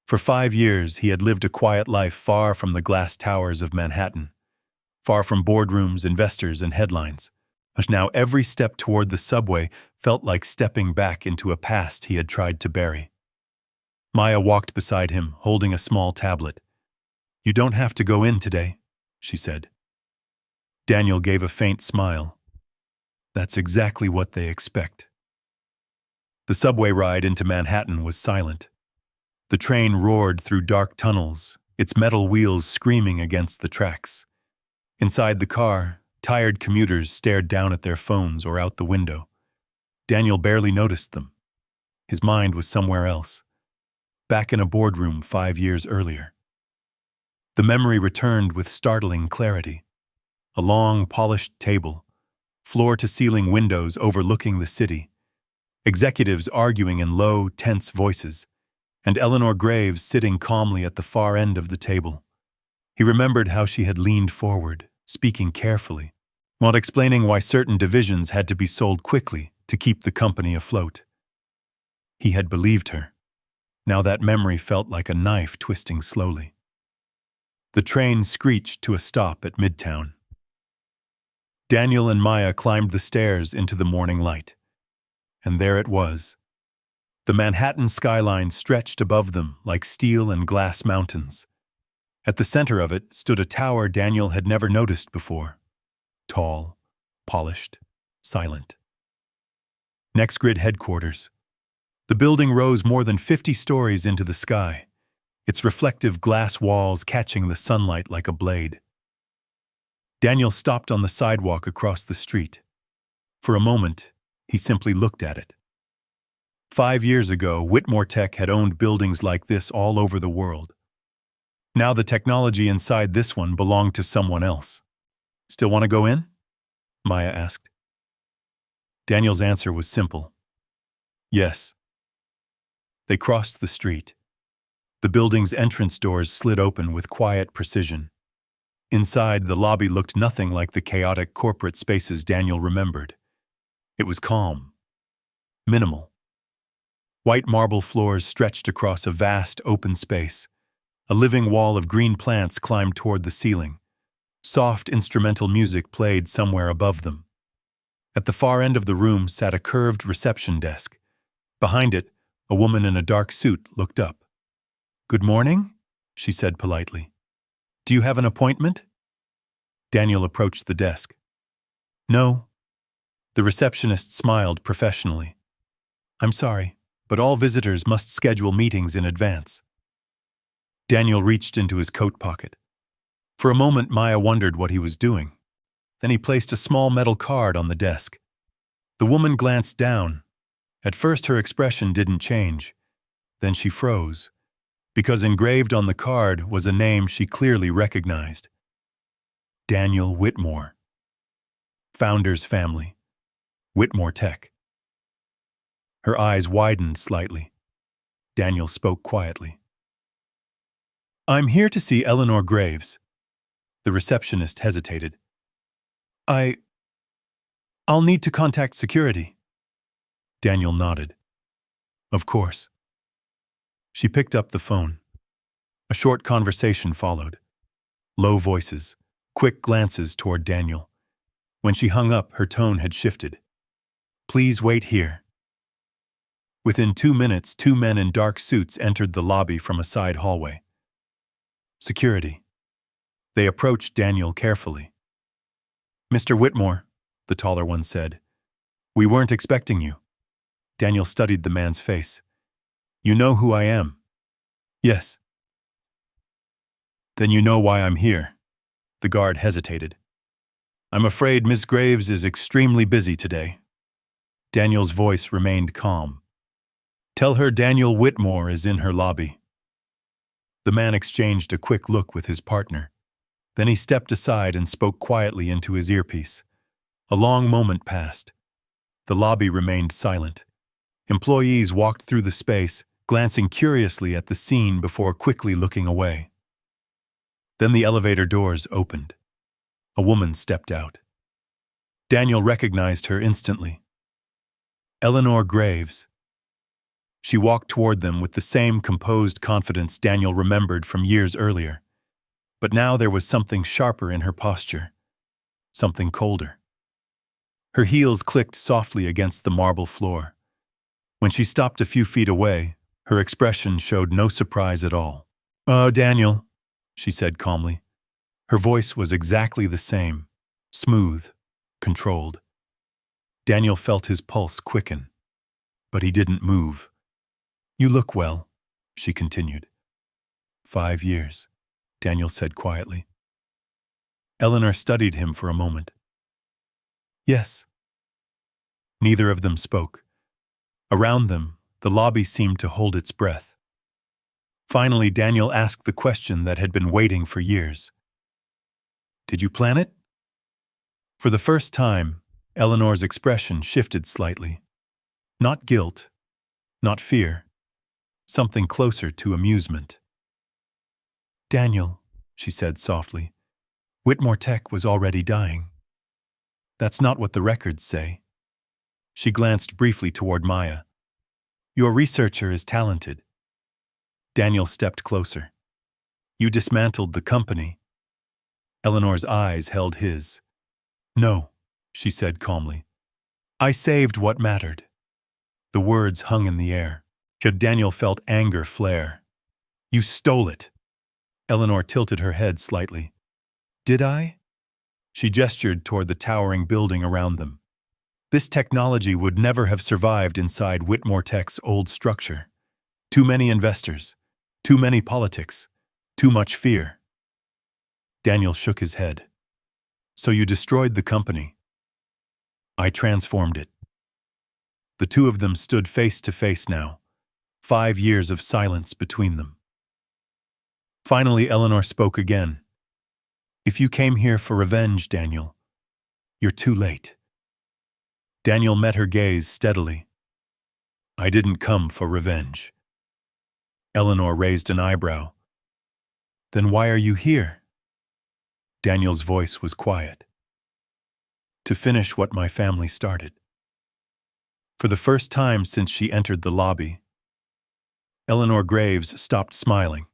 For 5 years, he had lived a quiet life far from the glass towers of Manhattan, far from boardrooms, investors, and headlines. But now every step toward the subway felt like stepping back into a past he had tried to bury. Maya walked beside him, holding a small tablet. "You don't have to go in today," she said. Daniel gave a faint smile. That's exactly what they expect. The subway ride into Manhattan was silent. The train roared through dark tunnels, its metal wheels screaming against the tracks. Inside the car, tired commuters stared down at their phones or out the window. Daniel barely noticed them. His mind was somewhere else, back in a boardroom 5 years earlier. The memory returned with startling clarity. A long, polished table, floor-to-ceiling windows overlooking the city, executives arguing in low, tense voices, and Eleanor Graves sitting calmly at the far end of the table. He remembered how she had leaned forward, speaking carefully, while explaining why certain divisions had to be sold quickly to keep the company afloat. He had believed her. Now that memory felt like a knife twisting slowly. The train screeched to a stop at Midtown. Daniel and Maya climbed the stairs into the morning light. And there it was. The Manhattan skyline stretched above them like steel and glass mountains. At the center of it stood a tower Daniel had never noticed before. Tall, polished, silent. NextGrid headquarters. The building rose more than 50 stories into the sky, its reflective glass walls catching the sunlight like a blade. Daniel stopped on the sidewalk across the street. For a moment, he simply looked at it. 5 years ago, Whitmore Tech had owned buildings like this all over the world. Now the technology inside this one belonged to someone else. Still want to go in? Maya asked. Daniel's answer was simple. Yes. They crossed the street. The building's entrance doors slid open with quiet precision. Inside, the lobby looked nothing like the chaotic corporate spaces Daniel remembered. It was calm, minimal. White marble floors stretched across a vast open space. A living wall of green plants climbed toward the ceiling. Soft instrumental music played somewhere above them. At the far end of the room sat a curved reception desk. Behind it, a woman in a dark suit looked up. "Good morning," she said politely. "Do you have an appointment?" Daniel approached the desk. "No." The receptionist smiled professionally. "I'm sorry, but all visitors must schedule meetings in advance." Daniel reached into his coat pocket. For a moment, Maya wondered what he was doing. Then he placed a small metal card on the desk. The woman glanced down. At first, her expression didn't change. Then she froze, because engraved on the card was a name she clearly recognized. Daniel Whitmore. Founder's family. Whitmore Tech. Her eyes widened slightly. Daniel spoke quietly. "I'm here to see Eleanor Graves." The receptionist hesitated. I'll need to contact security." Daniel nodded. "Of course." She picked up the phone. A short conversation followed. Low voices, quick glances toward Daniel. When she hung up, her tone had shifted. "Please wait here." Within 2 minutes, 2 men in dark suits entered the lobby from a side hallway. Security. They approached Daniel carefully. "Mr. Whitmore," the taller one said, "we weren't expecting you." Daniel studied the man's face. "You know who I am?" "Yes." "Then you know why I'm here." The guard hesitated. "I'm afraid Miss Graves is extremely busy today." Daniel's voice remained calm. "Tell her Daniel Whitmore is in her lobby." The man exchanged a quick look with his partner. Then he stepped aside and spoke quietly into his earpiece. A long moment passed. The lobby remained silent. Employees walked through the space, glancing curiously at the scene before quickly looking away. Then the elevator doors opened. A woman stepped out. Daniel recognized her instantly. Eleanor Graves. She walked toward them with the same composed confidence Daniel remembered from years earlier. But now there was something sharper in her posture, something colder. Her heels clicked softly against the marble floor. When she stopped a few feet away, her expression showed no surprise at all. "Oh, Daniel," she said calmly. Her voice was exactly the same, smooth, controlled. Daniel felt his pulse quicken, but he didn't move. "You look well," she continued. 5 years, Daniel said quietly. Eleanor studied him for a moment. "Yes." Neither of them spoke. Around them, The lobby seemed to hold its breath. Finally, Daniel asked the question that had been waiting for years. "Did you plan it?" For the first time, Eleanor's expression shifted slightly. Not guilt, not fear, something closer to amusement. "Daniel," she said softly, "Whitmore Tech was already dying. That's not what the records say." She glanced briefly toward Maya. "Your researcher is talented." Daniel stepped closer. "You dismantled the company." Eleanor's eyes held his. "No," she said calmly. "I saved what mattered." The words hung in the air. Yet Daniel felt anger flare. "You stole it." Eleanor tilted her head slightly. "Did I?" She gestured toward the towering building around them. This technology would never have survived inside Whitmore Tech's old structure. Too many investors, too many politics, too much fear. Daniel shook his head. "So you destroyed the company." "I transformed it." The two of them stood face to face now, 5 years of silence between them. Finally, Eleanor spoke again. "If you came here for revenge, Daniel, you're too late." Daniel met her gaze steadily. "I didn't come for revenge." Eleanor raised an eyebrow. "Then why are you here?" Daniel's voice was quiet. "To finish what my family started." For the first time since she entered the lobby, Eleanor Graves stopped smiling.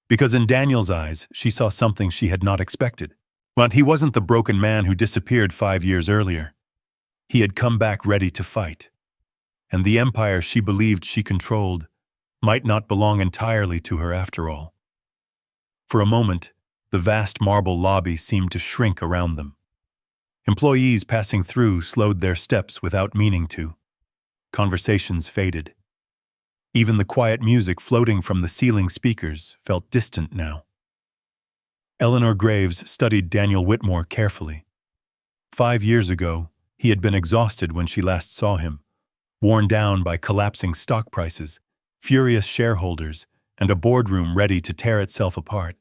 Because in Daniel's eyes, she saw something she had not expected. But he wasn't the broken man who disappeared 5 years earlier. He had come back ready to fight. And the empire she believed she controlled might not belong entirely to her after all. For a moment, the vast marble lobby seemed to shrink around them. Employees passing through slowed their steps without meaning to. Conversations faded. Even the quiet music floating from the ceiling speakers felt distant now. Eleanor Graves studied Daniel Whitmore carefully. 5 years ago, he had been exhausted when she last saw him, worn down by collapsing stock prices, furious shareholders, and a boardroom ready to tear itself apart.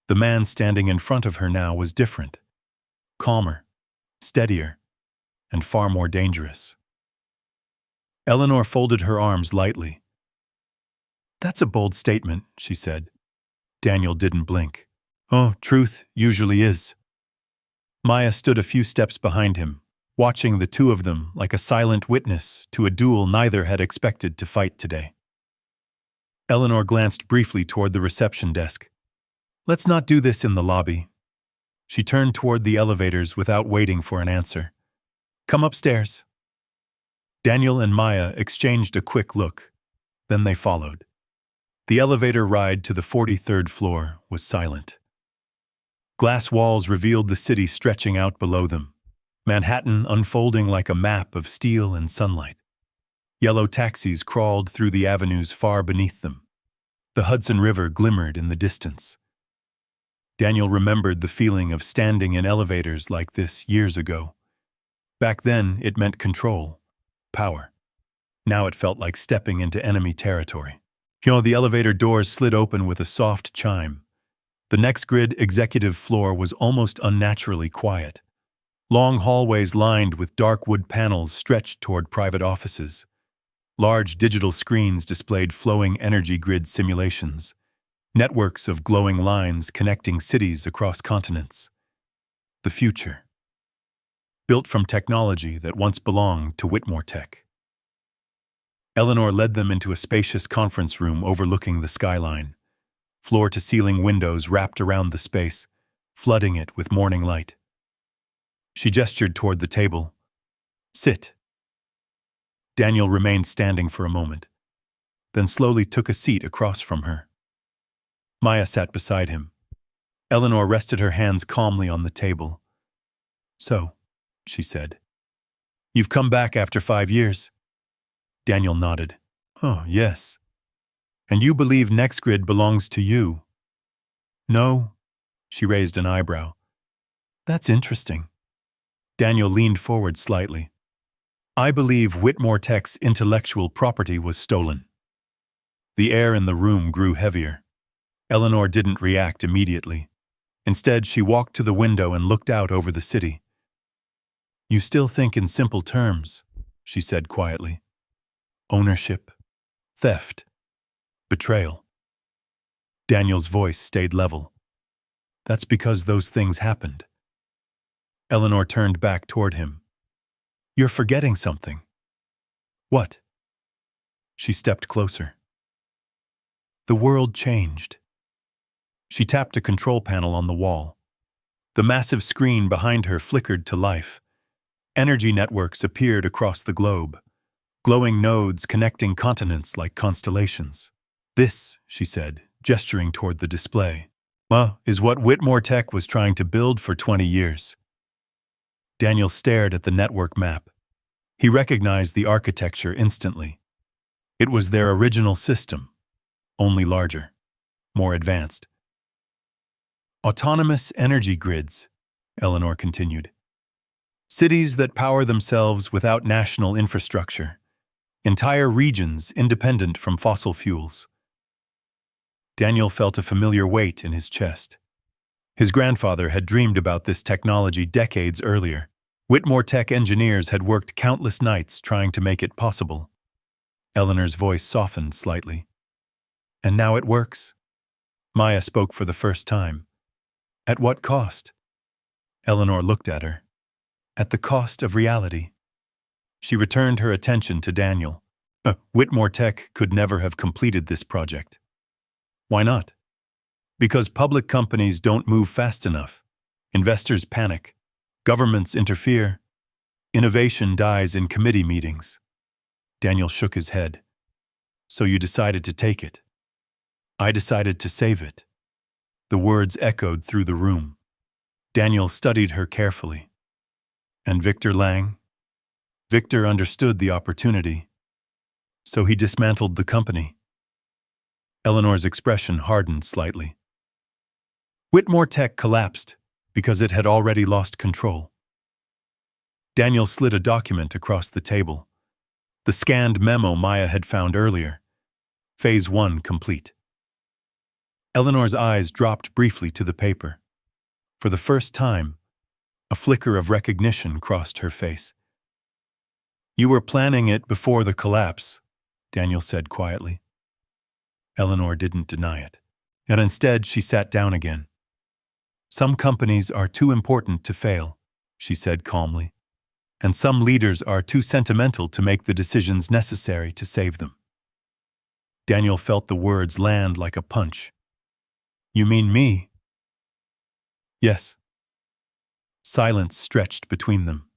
The man standing in front of her now was different, calmer, steadier, and far more dangerous. Eleanor folded her arms lightly. "That's a bold statement," she said. Daniel didn't blink. "Oh, truth usually is." Maya stood a few steps behind him, watching the two of them like a silent witness to a duel neither had expected to fight today. Eleanor glanced briefly toward the reception desk. "Let's not do this in the lobby." She turned toward the elevators without waiting for an answer. "Come upstairs." Daniel and Maya exchanged a quick look. Then they followed. The elevator ride to the 43rd floor was silent. Glass walls revealed the city stretching out below them, Manhattan unfolding like a map of steel and sunlight. Yellow taxis crawled through the avenues far beneath them. The Hudson River glimmered in the distance. Daniel remembered the feeling of standing in elevators like this years ago. Back then, it meant control, power. Now it felt like stepping into enemy territory. The elevator doors slid open with a soft chime. The next grid executive floor was almost unnaturally quiet. Long hallways lined with dark wood panels stretched toward private offices. Large digital screens displayed flowing energy grid simulations, networks of glowing lines connecting cities across continents. The future. Built from technology that once belonged to Whitmore Tech. Eleanor led them into a spacious conference room overlooking the skyline. Floor-to-ceiling windows wrapped around the space, flooding it with morning light. She gestured toward the table. "Sit." Daniel remained standing for a moment, then slowly took a seat across from her. Maya sat beside him. Eleanor rested her hands calmly on the table. "So," she said, "you've come back after 5 years?" Daniel nodded. "Oh, yes." "And you believe NextGrid belongs to you?" "No." She raised an eyebrow. "That's interesting." Daniel leaned forward slightly. I believe Whitmore Tech's intellectual property was stolen. The air in the room grew heavier. Eleanor didn't react immediately. Instead, she walked to the window and looked out over the city. You still think in simple terms, she said quietly. Ownership, theft, betrayal. Daniel's voice stayed level. That's because those things happened. Eleanor turned back toward him. You're forgetting something. What? She stepped closer. The world changed. She tapped a control panel on the wall. The massive screen behind her flickered to life. Energy networks appeared across the globe, glowing nodes connecting continents like constellations. This, she said, gesturing toward the display, is what Whitmore Tech was trying to build for 20 years. Daniel stared at the network map. He recognized the architecture instantly. It was their original system, only larger, more advanced. Autonomous energy grids, Eleanor continued. Cities that power themselves without national infrastructure. Entire regions independent from fossil fuels. Daniel felt a familiar weight in his chest. His grandfather had dreamed about this technology decades earlier. Whitmore Tech engineers had worked countless nights trying to make it possible. Eleanor's voice softened slightly. And now it works? Maya spoke for the first time. At what cost? Eleanor looked at her. At the cost of reality. She returned her attention to Daniel. Whitmore Tech could never have completed this project. Why not? Because public companies don't move fast enough. Investors panic. Governments interfere. Innovation dies in committee meetings. Daniel shook his head. So you decided to take it. I decided to save it. The words echoed through the room. Daniel studied her carefully. And Victor Lang? Victor understood the opportunity. So he dismantled the company. Eleanor's expression hardened slightly. Whitmore Tech collapsed because it had already lost control. Daniel slid a document across the table. The scanned memo Maya had found earlier. Phase 1 complete. Eleanor's eyes dropped briefly to the paper. For the first time, a flicker of recognition crossed her face. You were planning it before the collapse, Daniel said quietly. Eleanor didn't deny it, and instead she sat down again. Some companies are too important to fail, she said calmly, and some leaders are too sentimental to make the decisions necessary to save them. Daniel felt the words land like a punch. You mean me? Yes. Silence stretched between them.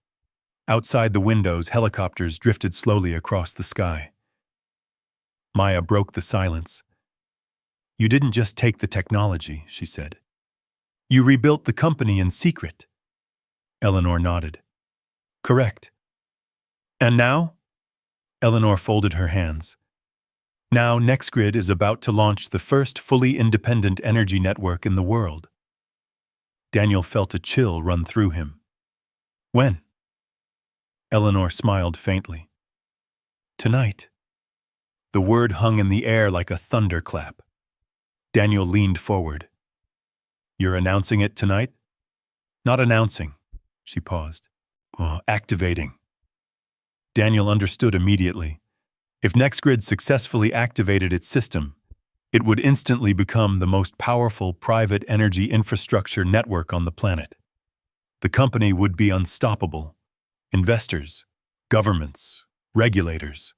Outside the windows, helicopters drifted slowly across the sky. Maya broke the silence. You didn't just take the technology, she said. You rebuilt the company in secret. Eleanor nodded. Correct. And now? Eleanor folded her hands. Now NextGrid is about to launch the first fully independent energy network in the world. Daniel felt a chill run through him. When? Eleanor smiled faintly. Tonight. The word hung in the air like a thunderclap. Daniel leaned forward. You're announcing it tonight? Not announcing, she paused. Activating. Daniel understood immediately. If NextGrid successfully activated its system, it would instantly become the most powerful private energy infrastructure network on the planet. The company would be unstoppable. Investors, governments, regulators,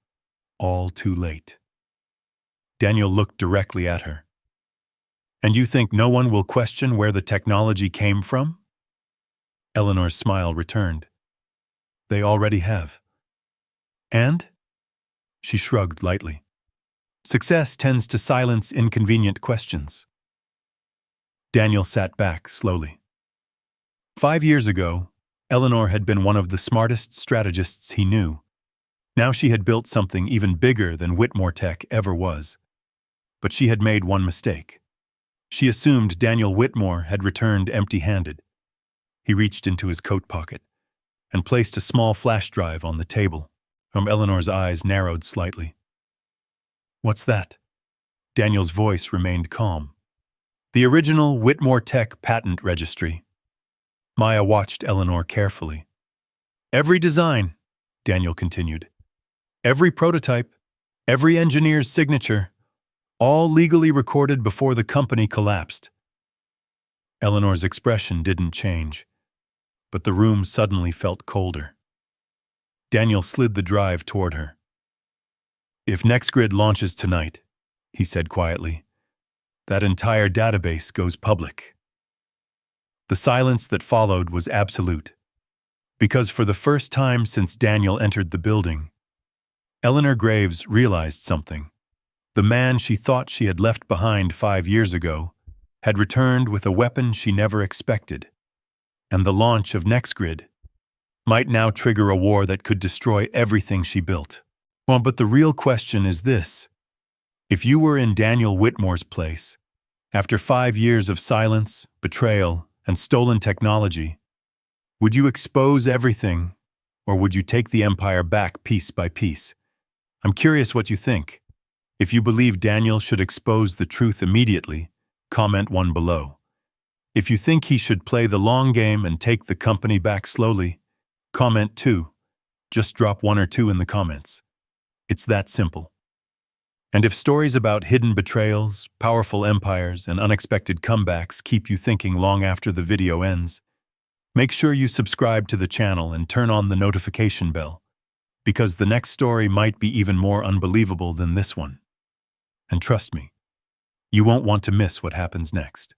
all too late. Daniel looked directly at her. And you think no one will question where the technology came from? Eleanor's smile returned. They already have. And? She shrugged lightly. Success tends to silence inconvenient questions. Daniel sat back slowly. 5 years ago, Eleanor had been one of the smartest strategists he knew. Now she had built something even bigger than Whitmore Tech ever was. But she had made one mistake. She assumed Daniel Whitmore had returned empty-handed. He reached into his coat pocket and placed a small flash drive on the table. Eleanor's eyes narrowed slightly. What's that? Daniel's voice remained calm. The original Whitmore Tech patent registry. Maya watched Eleanor carefully. Every design, Daniel continued, every prototype, every engineer's signature, all legally recorded before the company collapsed. Eleanor's expression didn't change, but the room suddenly felt colder. Daniel slid the drive toward her. If NextGrid launches tonight, he said quietly, that entire database goes public. The silence that followed was absolute, because for the first time since Daniel entered the building, Eleanor Graves realized something. The man she thought she had left behind 5 years ago had returned with a weapon she never expected, and the launch of NextGrid might now trigger a war that could destroy everything she built. Well, but the real question is this. If you were in Daniel Whitmore's place, after 5 years of silence, betrayal, and stolen technology, would you expose everything, or would you take the empire back piece by piece? I'm curious what you think. If you believe Daniel should expose the truth immediately, comment 1 below. If you think he should play the long game and take the company back slowly, comment 2. Just drop 1 or 2 in the comments. It's that simple. And if stories about hidden betrayals, powerful empires, and unexpected comebacks keep you thinking long after the video ends, make sure you subscribe to the channel and turn on the notification bell, because the next story might be even more unbelievable than this one. And trust me, you won't want to miss what happens next.